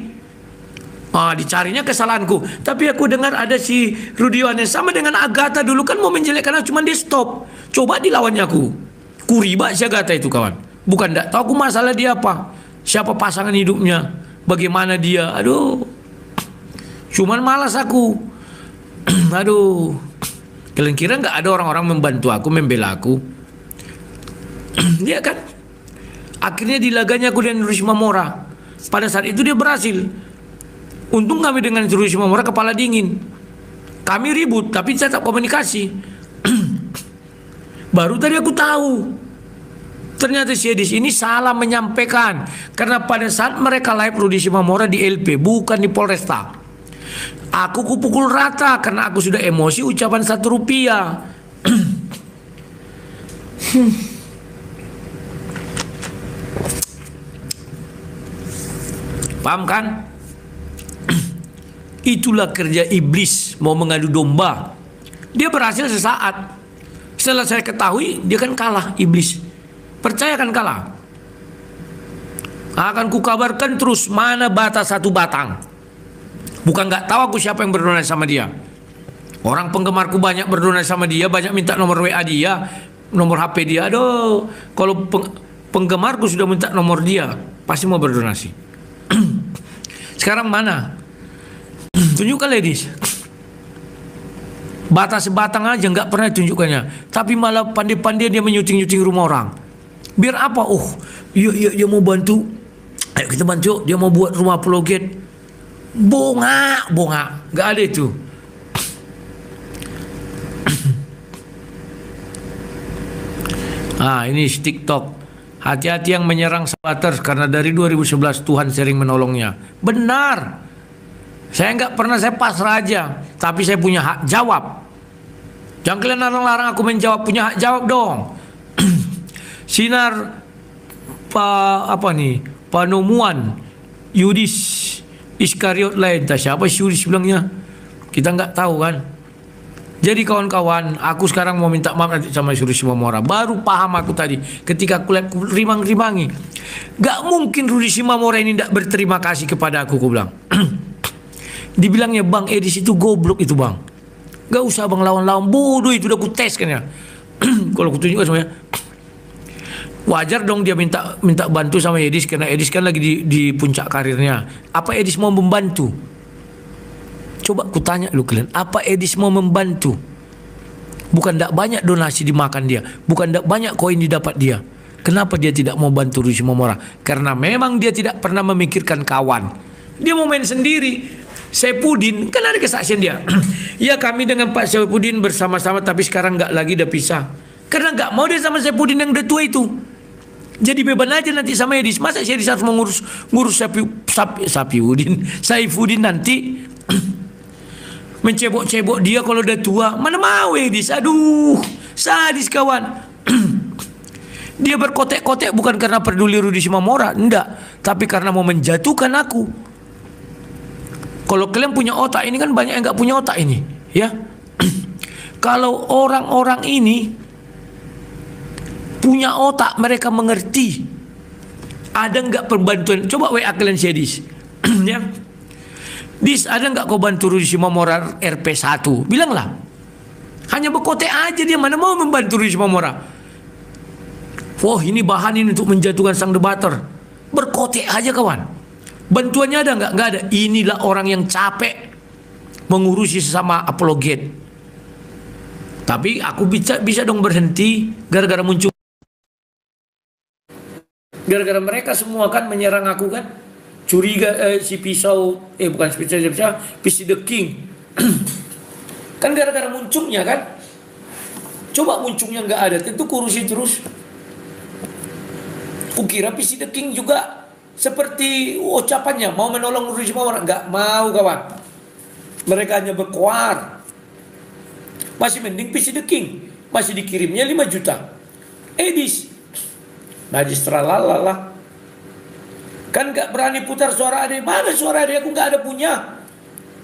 Dicarinya kesalahanku. Tapi aku dengar ada si Rudi Yohanes sama dengan Agatha dulu kan mau menjelekkan aku, cuman dia stop. Coba dilawannya aku. Kuriba si Agatha itu kawan. Bukan nggak tahu aku masalah dia apa. Siapa pasangan hidupnya? Bagaimana dia? Aduh. Cuman malas aku. Aduh. Kalian kira nggak ada orang-orang membantu aku, membela aku? Dia kan. Akhirnya dilaganya aku dengan Rudi Simamora. Pada saat itu dia berhasil. Untung kami dengan Rudi Simamora kepala dingin. Kami ribut tapi tetap komunikasi. Baru tadi aku tahu. Ternyata si Edis ini salah menyampaikan. Karena pada saat mereka live Rudi Simamora di LP, bukan di Polresta. Aku kupukul rata karena aku sudah emosi ucapan Rp1. Paham kan? Itulah kerja iblis mau mengadu domba. Dia berhasil sesaat. Setelah saya ketahui dia kan kalah iblis. Percaya kan kalah. Akan kukabarkan terus mana bata satu batang. Bukan nggak tahu aku siapa yang berdonasi sama dia. Orang penggemarku banyak berdonasi sama dia, banyak minta nomor WA dia, nomor HP dia. Aduh, kalau penggemarku sudah minta nomor dia, pasti mau berdonasi. Sekarang mana? Tunjukkan ladies. Bata sebatang aja nggak pernah tunjukkannya. Tapi malah pandai-pandai dia menyuting-nyuting rumah orang. Biar apa? Iya mau bantu. Ayo kita bantu. Dia mau buat rumah Puloget. Bonga. Nggak ada itu. Ini TikTok. Hati-hati yang menyerang sabaters karena dari 2011 Tuhan sering menolongnya. Benar. Saya nggak pernah, saya pasrah aja. Tapi saya punya hak jawab. Jangan kalian larang-larang aku menjawab. Punya hak jawab dong. Sinar Panomuan Yudis Iskariot lain. Siapa Yudis bilangnya? Kita nggak tahu kan. Jadi kawan-kawan, aku sekarang mau minta maaf nanti sama Rudi Simamora. Baru paham aku tadi ketika aku lihat rimang-rimangi. Gak mungkin Rudi Simamora ini tidak berterima kasih kepada aku bilang. Dibilangnya Bang Edis itu goblok itu bang. Gak usah bang lawan-lawan, bodoh itu udah aku tes kan ya. Kalau aku tunjukkan semuanya. Wajar dong dia minta bantu sama Edis karena Edis kan lagi di puncak karirnya. Apa Edis mau membantu? Coba ku tanya lu kalian, apa Edis mau membantu? Bukan tak banyak donasi dimakan dia, bukan tak banyak koin didapat dia. Kenapa dia tidak mau bantu Rudi Simamora? Karena memang dia tidak pernah memikirkan kawan. Dia mau main sendiri. Saifuddin, kan ada kesaksian dia. Ya kami dengan Pak Saifuddin bersama-sama, tapi sekarang nggak lagi, udah pisah. Karena nggak mau dia sama Saifuddin yang udah tua itu. Jadi beban aja nanti sama Edis. Masa Edis harus ngurus Saifuddin nanti mencebok-cebok dia kalau udah tua. Mana mau Edis? Aduh, sadis kawan. Dia berkotek-kotek bukan karena peduli Rudi Simamora, enggak, tapi karena mau menjatuhkan aku. Kalau kalian punya otak, ini kan banyak yang nggak punya otak ini, ya. Kalau orang-orang ini punya otak, mereka mengerti. Ada nggak perbantuan? Coba WA kalian Sedis, ya. Dis, ada nggak kau bantu Rudi Simamora RP1? Bilanglah. Hanya berkotek aja dia, mana mau membantu Rudi Simamora. Wah, ini bahan ini untuk menjatuhkan sang debater. Berkotek aja kawan. Bantuannya ada nggak? Nggak ada. Inilah orang yang capek mengurusi sesama apologet. Tapi aku bisa dong berhenti gara-gara muncul. Gara-gara mereka semua kan menyerang aku kan. Curiga si pisau, bukan si pisau, PC the King. Kan gara-gara munculnya kan. Coba munculnya nggak ada, tentu kurusi terus. Kukira PC the King juga seperti ucapannya mau menolong Rudi Simamora, nggak mau kawan. Mereka hanya berkuar. Masih mending PC the King, masih dikirimnya 5 juta. Edis najis tralala. Kan nggak berani putar suara adek. Mana suara adek? Aku nggak ada punya.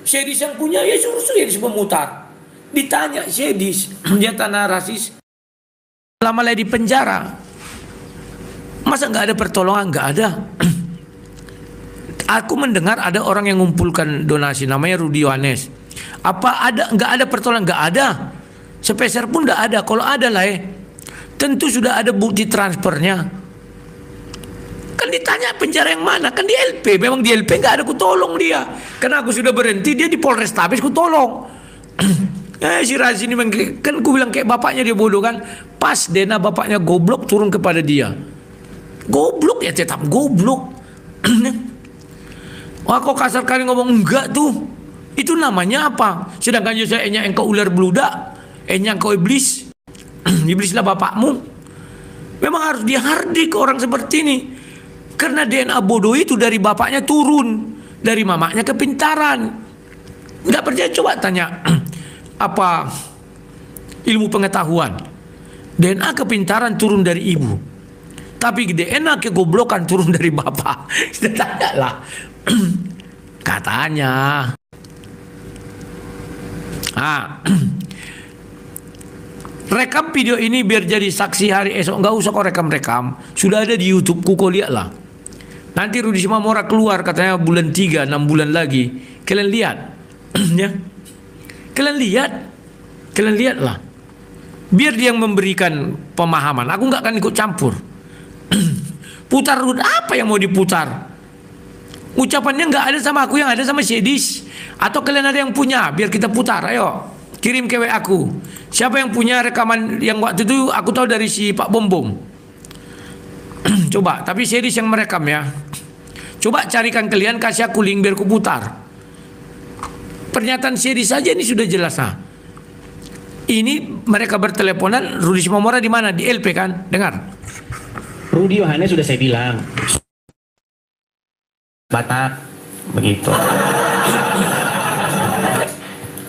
Sedis yang punya, ya suruh Sedis memutar. Ditanya Sedis, dia tanah rasis. Lama lagi di penjara. Masa nggak ada pertolongan? Nggak ada. Aku mendengar ada orang yang mengumpulkan donasi, namanya Rudi Yohanes. Apa ada? Nggak ada pertolongan? Nggak ada. Sepeser pun nggak ada. Kalau ada lah tentu sudah ada bukti transfernya. Kan ditanya penjara yang mana? Kan di LP. Memang di LP nggak ada, ku tolong dia. Karena aku sudah berhenti, dia di Polrestabes, ku tolong. Si Razi ini kan ku bilang kayak bapaknya dia bodoh kan. Pas dena bapaknya goblok turun kepada dia. Goblok ya, tetap goblok. Wah, kok kasar kali ngomong enggak tuh. Itu namanya apa? Sedangkan saya engkau ular beludak, engkau iblis. Iblislah bapakmu. Memang harus dihardik orang seperti ini. Karena DNA bodoh itu dari bapaknya turun, dari mamanya kepintaran. Enggak percaya, coba tanya apa ilmu pengetahuan. DNA kepintaran turun dari ibu. Tapi DNA kegoblokan turun dari bapak. Sudah tanya lah. Katanya. Rekam video ini biar jadi saksi hari esok. Nggak usah kau rekam-rekam. Sudah ada di YouTube, kau lihat lah. Nanti Rudi Simamora keluar katanya bulan 3, 6 bulan lagi. Kalian lihat. Ya. Kalian lihatlah. Biar dia yang memberikan pemahaman. Aku nggak akan ikut campur. Putar apa yang mau diputar? Ucapannya nggak ada sama aku, yang ada sama Sedis. Atau kalian ada yang punya, biar kita putar. Ayo kirim ke WA aku. Siapa yang punya rekaman yang waktu itu aku tahu dari si Pak Bombom. Coba, tapi Sedis yang merekam ya. Coba carikan kalian, kasih aku link biar aku putar. Pernyataan Sedis saja ini sudah jelas. Ini mereka berteleponan, Rudi Simamora di mana? Di LP kan? Dengar. Rudi Yohanes sudah saya bilang. Batak, begitu.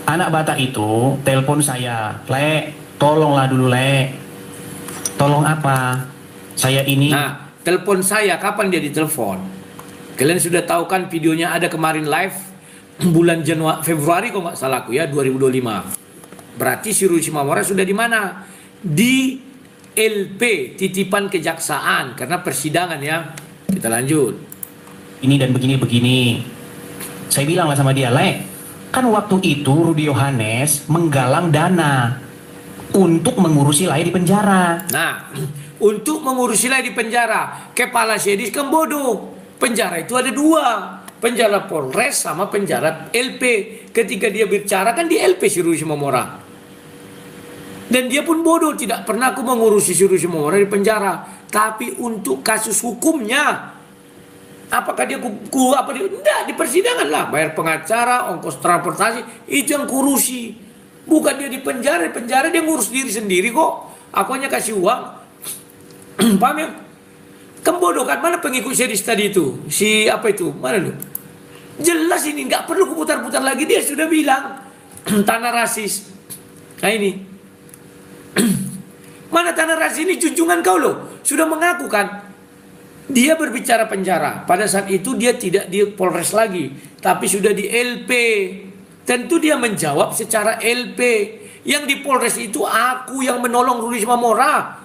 Anak Batak itu telepon saya, Le, tolonglah dulu Le. Tolong apa? Saya ini. Nah, telepon saya, kapan dia ditelepon? Kalian sudah tahu kan videonya ada kemarin live bulan Februari kok nggak salah aku ya, 2025. Berarti si Rudi Simamora sudah di mana? Di LP, titipan kejaksaan, karena persidangan ya. Kita lanjut. Ini dan begini-begini. Saya bilanglah sama dia, Le, kan waktu itu Rudi Yohanes menggalang dana untuk mengurusi Lai di penjara. Nah, untuk mengurusi Lai di penjara, kepala Sedis kan bodoh. Penjara itu ada 2, penjara Polres sama penjara LP. Ketika dia bicara kan di LP si Rudi Simamora. Dan dia pun bodoh, tidak pernah aku mengurusi si Rudi Simamora di penjara. Tapi untuk kasus hukumnya, Apakah dia apa dia? Enggak, di persidangan lah, bayar pengacara, ongkos transportasi, itu yang kurusi. Bukan dia di penjara dia ngurus diri sendiri kok. Aku hanya kasih uang. Paham ya? Kembodoh kan, mana pengikut series tadi itu? Si apa itu? Mana lu? Jelas ini, nggak perlu kuputar-putar lagi, dia sudah bilang tanah rasis. Nah ini. Mana tanah rasis ini junjungan kau loh, sudah mengaku kan? Dia berbicara penjara. Pada saat itu dia tidak di Polres lagi, tapi sudah di LP. Tentu dia menjawab secara LP. Yang di Polres itu aku yang menolong Rudi Simamora.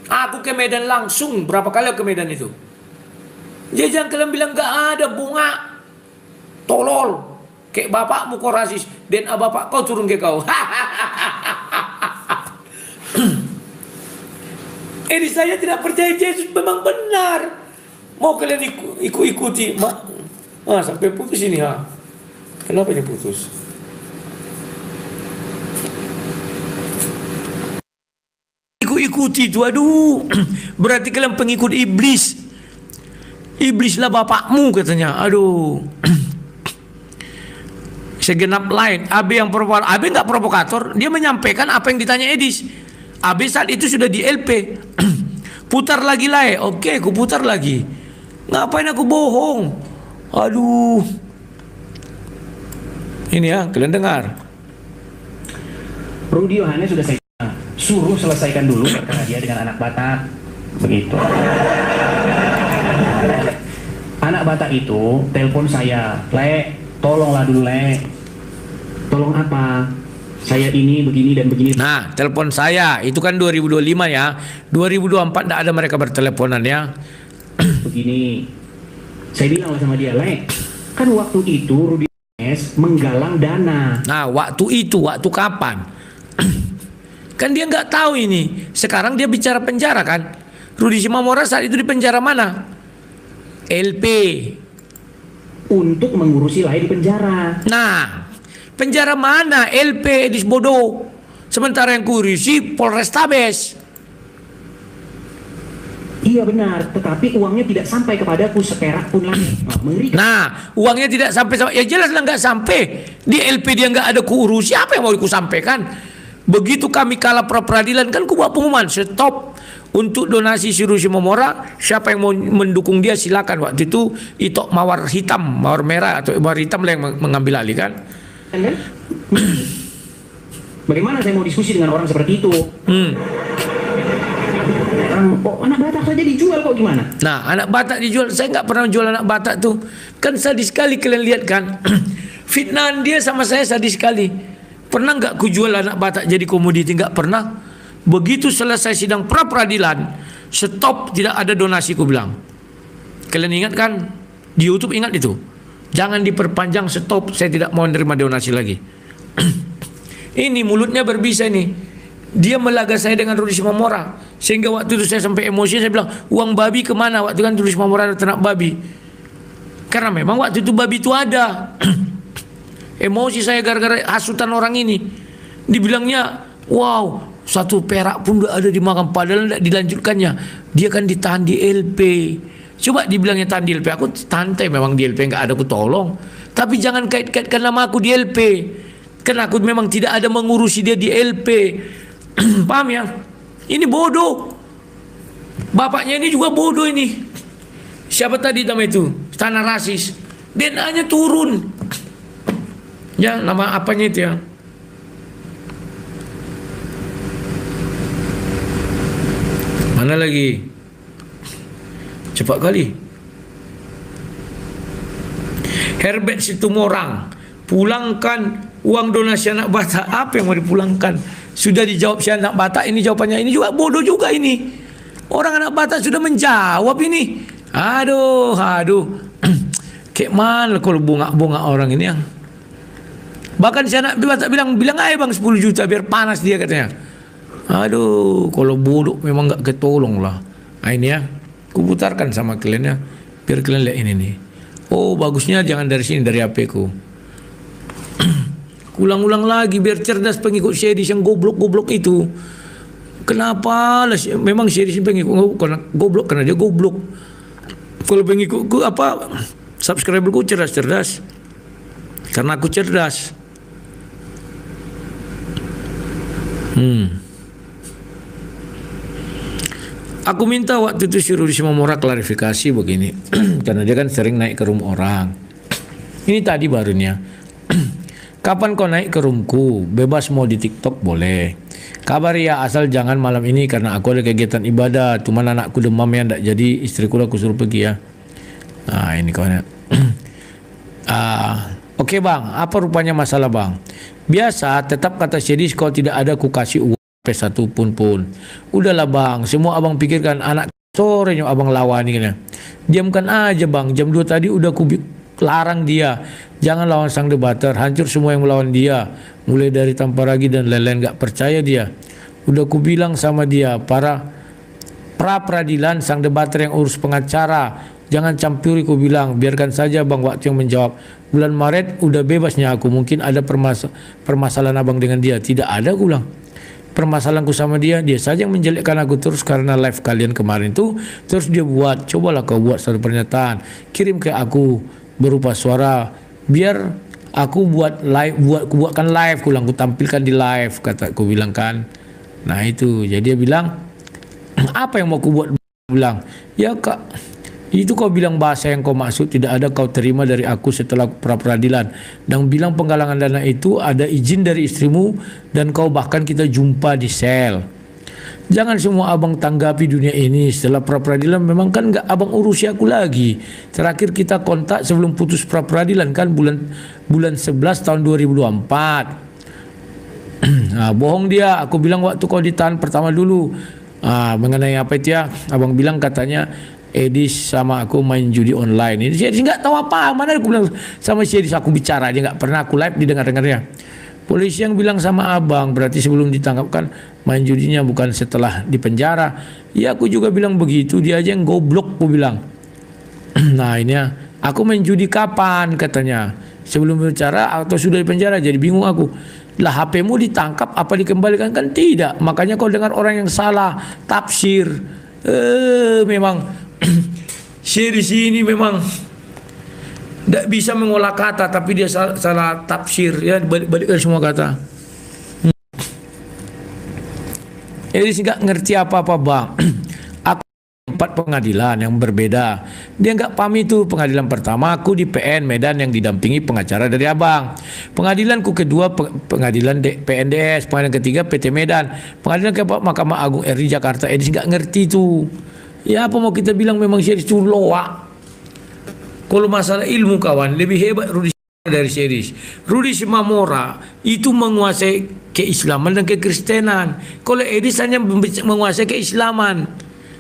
Aku ke Medan langsung. Berapa kali aku ke Medan itu? Dia jangan kalian bilang gak ada bunga. Tolol. Kayak bapakmu kau rasis. Dan bapak kau turun ke kau. Ini saya tidak percaya Yesus memang benar. Mau kalian ikuti. Sampai putus ini. Kenapa ini putus? Ikuti itu, aduh. Berarti kalian pengikut iblis. Iblislah bapakmu katanya. Aduh. Segenap lain. AB yang provokator. AB nggak provokator. Dia menyampaikan apa yang ditanya Edis. AB saat itu sudah di LP. Putar lagi lah. Oke, aku putar lagi. Ngapain aku bohong? Aduh. Ini ya, kalian dengar. Rudi Yohanes sudah saya suruh selesaikan dulu perkara dia dengan anak Batak. Begitu. Anak Batak itu telepon saya, Le, tolonglah dulu Le. Tolong apa? Saya ini begini dan begini. Nah, telepon saya itu kan 2025 ya. 2024 tidak ada mereka berteleponan ya. Begini. Saya bilang sama dia, Le, kan waktu itu Rudi Yohanes menggalang dana. Nah, waktu itu, waktu kapan? Kan dia nggak tahu ini. Sekarang dia bicara penjara kan. Rudi Simamora saat itu di penjara mana? LP. Untuk mengurusi lain di penjara. Nah, penjara mana? LP di bodoh. Sementara yang kurusi Polrestabes. Iya benar, tetapi uangnya tidak sampai kepadaku seperak pun lagi. Nah, uangnya tidak sampai, ya jelas lah nggak sampai. Di LP dia nggak ada kuurusi, apa yang mau ku sampaikan? Begitu kami kalah pra peradilan kan ku buat pengumuman stop untuk donasi si Rudi Simamora. Siapa yang mau mendukung dia silakan. Waktu itu mawar hitam, mawar merah atau mawar hitam yang mengambil alih kan? Bagaimana saya mau diskusi dengan orang seperti itu? Anak Batak saja dijual kok gimana? Nah, anak Batak dijual. Saya nggak pernah jual anak Batak tuh. Kan sadis sekali kalian lihat kan. Fitnahan dia sama saya sadis sekali. Pernah nggak ku jual anak Batak jadi komoditi? Nggak pernah. Begitu selesai sidang pra peradilan, stop, tidak ada donasi ku bilang. Kalian ingat kan? Di YouTube ingat itu. Jangan diperpanjang, stop. Saya tidak mau menerima donasi lagi. Ini mulutnya berbisa nih. Dia melaga saya dengan Rudi Simamora. Sehingga waktu itu saya sampai emosi, saya bilang, uang babi kemana? Waktu kan Rudi Simamora ada ternak babi. Karena memang waktu itu babi itu ada. Emosi saya gara-gara hasutan orang ini. Dibilangnya, wow, 1 perak pun tidak ada di makam. Padahal tidak dilanjutkannya. Dia kan ditahan di LP. Coba dibilangnya tahan di LP. Aku santai memang di LP, nggak ada aku tolong. Tapi jangan kait-kaitkan nama aku di LP. Karena aku memang tidak ada mengurusi dia di LP. Paham ya? Ini bodoh. Bapaknya ini juga bodoh ini. Siapa tadi nama itu? Tanah rasis. DNA-nya turun. Ya, nama apanya itu ya? Mana lagi? Cepat kali. Herbert Situmorang. Pulangkan uang donasi anak Batak. Apa yang mau dipulangkan? Sudah dijawab si anak Batak, ini jawabannya. Ini juga bodoh juga ini. Orang anak Batak sudah menjawab ini. Aduh. Kayak mana kalau bunga-bunga orang ini yang. Bahkan si anak Batak bilang aja bang 10 juta biar panas dia katanya. Aduh, kalau bodoh memang gak ketolong lah. Nah ini ya, kuputarkan sama kalian ya. Biar kalian lihat ini nih. Oh bagusnya jangan dari sini, dari HP ku. Ulang-ulang lagi biar cerdas pengikut series yang goblok-goblok itu. Kenapa lah memang series pengikut goblok karena dia goblok. Kalau pengikutku apa subscriberku cerdas-cerdas. Karena aku cerdas. Aku minta waktu itu si Rudi Simamora klarifikasi begini. Karena dia kan sering naik ke rumah orang. Ini tadi barunya. Kapan kau naik ke roomku? Bebas mau di TikTok boleh. Kabar ya, asal jangan malam ini karena aku ada kegiatan ibadah. Cuman anakku demam ya, ndak jadi, istriku aku suruh pergi ya. Nah ini kawannya. Oke bang, apa rupanya masalah bang? Biasa, tetap kata Syedis kalau tidak ada ku kasih uang satu pun. Udahlah bang, semua abang pikirkan anak sorenya abang lawan ini. Diamkan aja bang, jam 2 tadi udah ku larang dia. Jangan lawan sang debater, hancur semua yang melawan dia. Mulai dari Tamparagi dan lain-lain, gak percaya dia. Udah ku bilang sama dia, para pra-peradilan sang debater yang urus pengacara, jangan campuri, ku bilang, biarkan saja bang waktu yang menjawab. Bulan Maret udah bebasnya aku, mungkin ada permasalahan abang dengan dia. Tidak ada, ku bilang. Permasalahanku sama dia saja yang menjelekkan aku terus karena live kalian kemarin tuh. Terus dia buat, cobalah kau buat satu pernyataan, kirim ke aku berupa suara, biar aku buatkan live, ku bilang, ku tampilkan di live, kata ku bilang kan. Nah itu, jadi dia bilang, apa yang mau ku buat? Bilang, ya kak, itu kau bilang bahasa yang kau maksud tidak ada kau terima dari aku setelah pra peradilan, dan bilang penggalangan dana itu ada izin dari istrimu dan kau bahkan kita jumpa di sel. Jangan semua abang tanggapi dunia ini setelah pra peradilan, memang kan nggak abang urusi aku lagi. Terakhir kita kontak sebelum putus pra peradilan kan bulan 11 tahun 2024. Nah, bohong dia, aku bilang waktu kau ditahan pertama dulu. Mengenai apa itu ya, abang bilang katanya Edis sama aku main judi online. Ini Edis nggak tahu apa, mana aku bilang sama si Edis aku bicara, dia nggak pernah aku live didengar-dengarnya. Polisi yang bilang sama abang berarti sebelum ditangkap kan main judinya, bukan setelah di penjara. Ya aku juga bilang begitu, dia aja yang goblok, aku bilang. Nah ini ya, aku main judi kapan katanya, sebelum bicara atau sudah di penjara? Jadi bingung aku. Lah HP-mu ditangkap apa dikembalikan? Kan tidak. Makanya kau dengar orang yang salah tafsir. Memang Syedis ini memang tidak bisa mengolah kata, tapi dia salah tafsir ya, balik-balikkan semua kata. Syedis nggak ngerti apa-apa bang. Aku 4 pengadilan yang berbeda. Dia nggak paham itu. Pengadilan pertama aku di PN Medan yang didampingi pengacara dari abang. Pengadilanku kedua pengadilan PNDS. Pengadilan ketiga PT Medan. Pengadilan keempat Mahkamah Agung RI Jakarta. Edis nggak ngerti itu. Ya apa mau kita bilang, memang Syedis itu loak. Kalau masalah ilmu kawan, lebih hebat Rudi dari Syedis. Rudi Simamora itu menguasai keislaman dan kekristenan. Kalau Edis hanya menguasai keislaman,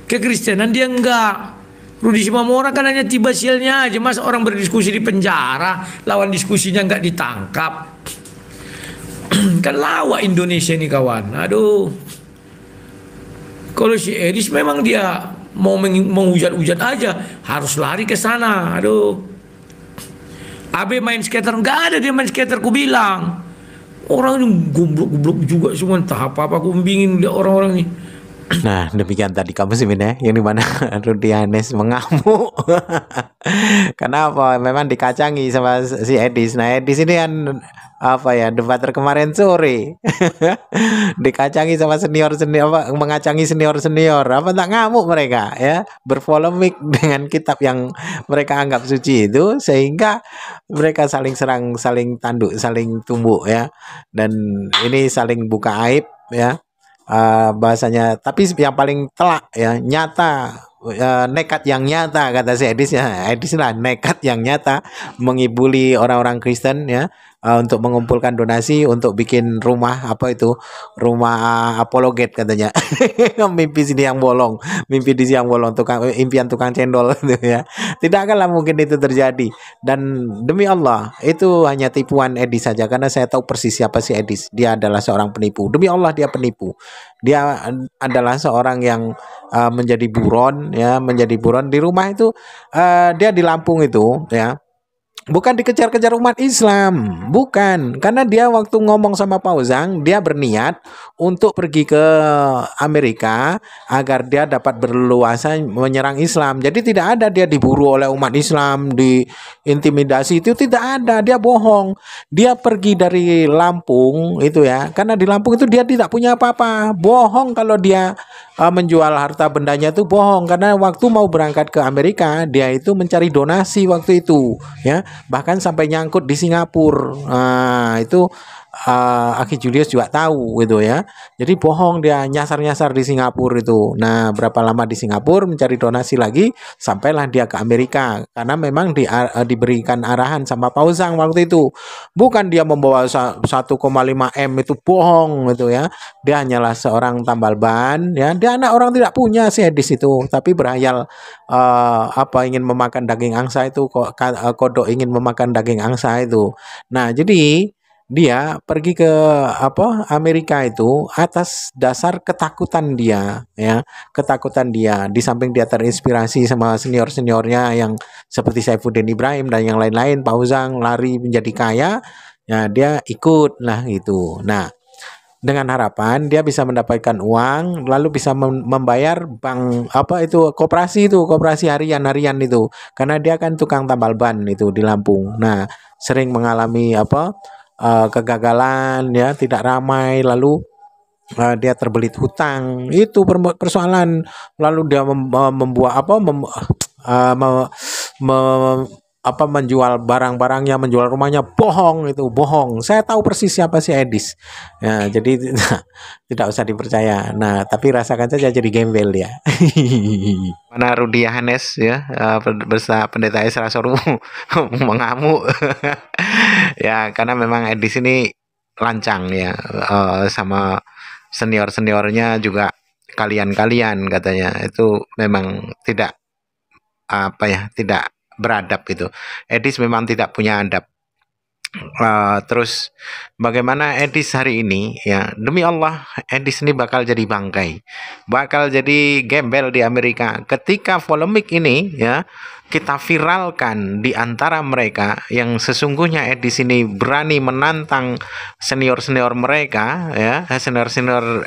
kekristenan dia enggak. Rudi Simamora kan hanya tiba sialnya aja. Masa orang berdiskusi di penjara, lawan diskusinya enggak ditangkap. Kan lawak Indonesia ini kawan. Aduh. Kalau si Edis memang dia mau menghujat-hujat aja, harus lari ke sana. Aduh. Abe main skater, enggak ada dia main skater, ku bilang. Orang ini goblok-goblok juga semua, entah apa-apa, aku bingung lihat orang-orang ini. Nah, demikian tadi kamu sih ya, yang dimana Rudi Hanes mengamuk. Kenapa? Memang dikacangi sama si Edis. Nah, Edis ini kan apa ya, debater kemarin sore dikacangi sama senior apa, mengacangi senior apa, tak ngamuk mereka ya, berpolemik dengan kitab yang mereka anggap suci itu, sehingga mereka saling serang, saling tanduk, saling tumbuk ya, dan ini saling buka aib ya. Bahasanya, tapi yang paling telak ya, nyata, nekat yang nyata kata si Edis ya. Edis lah nekat yang nyata mengibuli orang-orang Kristen ya, untuk mengumpulkan donasi untuk bikin rumah apa itu, rumah apologet katanya. Mimpi di siang bolong, impian tukang cendol gitu ya. Tidak akanlah mungkin itu terjadi, dan demi Allah itu hanya tipuan Edis saja, karena saya tahu persis siapa si Edis. Dia adalah seorang penipu, demi Allah dia penipu. Dia adalah seorang yang menjadi buron ya, menjadi buron di rumah itu. Dia di Lampung itu ya, Bukan dikejar-kejar umat Islam, bukan. Karena dia waktu ngomong sama Pauzang, dia berniat untuk pergi ke Amerika agar dia dapat berleluasa menyerang Islam. Jadi tidak ada dia diburu oleh umat Islam, diintimidasi, itu tidak ada. Dia bohong. Dia pergi dari Lampung itu ya, karena di Lampung itu dia tidak punya apa-apa. Bohong kalau dia menjual harta bendanya itu bohong, karena waktu mau berangkat ke Amerika dia itu mencari donasi waktu itu ya, bahkan sampai nyangkut di Singapura. Nah, itu Aki Julius juga tahu gitu ya. Jadi bohong, dia nyasar-nyasar di Singapura itu. Nah, berapa lama di Singapura mencari donasi lagi sampailah dia ke Amerika, karena memang diberikan arahan sama Pauzang waktu itu. Bukan dia membawa 1,5 M, itu bohong gitu ya. Dia hanyalah seorang tambal ban ya. Dia anak orang tidak punya si Edis itu, tapi berhayal ingin memakan daging angsa itu, kodok ingin memakan daging angsa itu. Nah, jadi dia pergi ke Amerika itu atas dasar ketakutan dia ya, ketakutan dia. Di samping dia terinspirasi sama senior-seniornya yang seperti Saifuddin Ibrahim dan yang lain-lain, Pauzang lari menjadi kaya ya, dia ikut lah gitu. Nah, dengan harapan dia bisa mendapatkan uang, lalu bisa membayar bank koperasi harian itu, karena dia kan tukang tambal ban itu di Lampung. Nah, sering mengalami kegagalan ya, tidak ramai, lalu dia terbelit hutang, itu persoalan. Lalu dia membuat menjual barang-barangnya, menjual rumahnya, bohong, itu bohong. Saya tahu persis siapa si Edis ya, jadi tidak usah dipercaya. Nah, tapi rasakan saja jadi gembel dia. Mana Rudi Yohanes ya, bersama pendeta Esra Soru mengamuk ya, karena memang Edis ini lancang ya, sama senior-seniornya juga kalian katanya itu memang tidak tidak beradab itu. Edis memang tidak punya adab. Terus bagaimana Edis hari ini ya, demi Allah Edis ini bakal jadi bangkai, bakal jadi gembel di Amerika ketika polemik ini ya kita viralkan di antara mereka yang sesungguhnya Edis ini berani menantang senior-senior mereka ya, senior-senior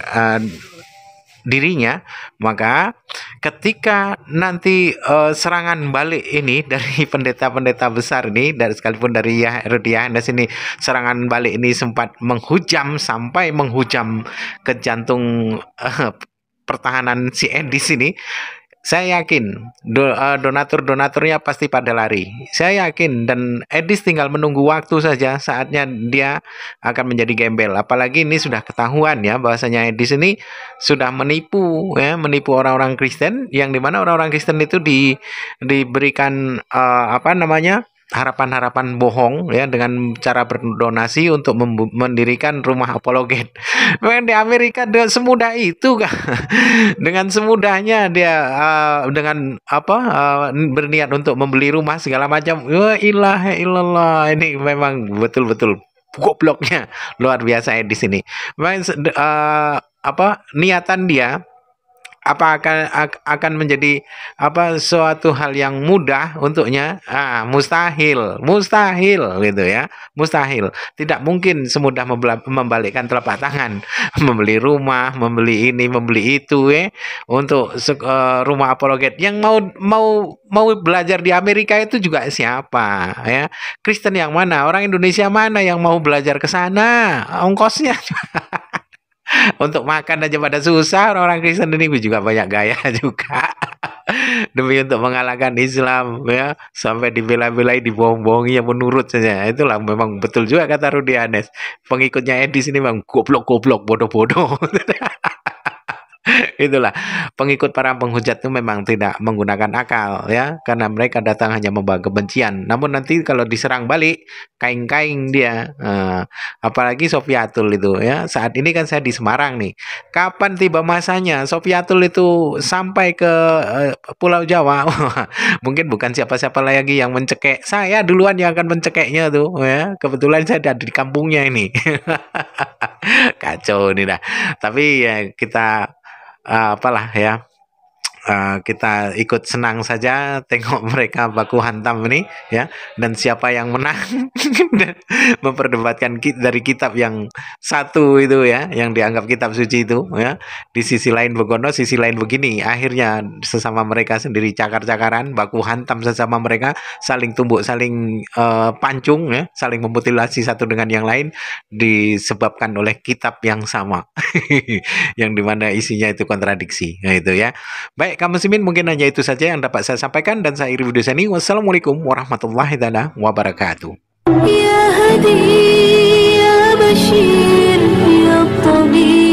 dirinya. Maka ketika nanti serangan balik ini dari pendeta-pendeta besar ini, sekalipun dari Rudi Yohanes ini, serangan balik ini sempat sampai menghujam ke jantung pertahanan si Edis ini, saya yakin donatur-donaturnya pasti pada lari. Saya yakin, dan Edis tinggal menunggu waktu saja, saatnya dia akan menjadi gembel. Apalagi ini sudah ketahuan ya, bahwasanya Edis ini sudah menipu orang-orang Kristen, yang dimana orang-orang Kristen itu diberikan harapan-harapan bohong ya, dengan cara berdonasi untuk mendirikan rumah apologet. Memang di Amerika semudah itu kan. Dengan semudahnya dia berniat untuk membeli rumah segala macam. Wa ilaha illallah, ini memang betul-betul gobloknya luar biasa di sini. Memang niatan dia akan menjadi suatu hal yang mudah untuknya? Mustahil gitu ya, mustahil. Tidak mungkin semudah membalikkan telapak tangan, membeli rumah, membeli ini, membeli itu untuk rumah apologet. Yang mau belajar di Amerika itu juga siapa ya? Kristen yang mana? Orang Indonesia mana yang mau belajar ke sana? Ongkosnya untuk makan aja pada susah. Orang Kristen ini juga banyak gaya juga demi untuk mengalahkan Islam ya, sampai dibela-belai, dibohong-bohongi, yang menurut saja. Itulah memang betul juga kata Rudi Yohanes, pengikutnya Edis ini memang goblok-goblok, bodoh-bodoh. Itulah pengikut para penghujat itu memang tidak menggunakan akal ya, karena mereka datang hanya membawa kebencian. Namun nanti kalau diserang balik, kaing-kaing dia. Apalagi Sofiatul itu ya. Saat ini kan saya di Semarang nih. Kapan tiba masanya Sofiatul itu sampai ke Pulau Jawa? Mungkin bukan siapa-siapa lagi yang mencekek, saya duluan yang akan mencekeknya tuh ya. Kebetulan saya ada di kampungnya ini. Kacau nih dah. Tapi ya kita kita ikut senang saja tengok mereka baku hantam ini ya, dan siapa yang menang dan memperdebatkan dari kitab yang satu itu ya, yang dianggap kitab suci itu ya. Di sisi lain begono, sisi lain begini, akhirnya sesama mereka sendiri cakar-cakaran, baku hantam sesama mereka, saling tumbuk, saling pancung ya, saling memutilasi satu dengan yang lain disebabkan oleh kitab yang sama yang dimana isinya itu kontradiksi. Nah itu ya. Baik, kaum muslimin, mungkin hanya itu saja yang dapat saya sampaikan dan saya akhiri video ini. Wassalamualaikum warahmatullahi wabarakatuh. يا هدي يا بشير يا طبيب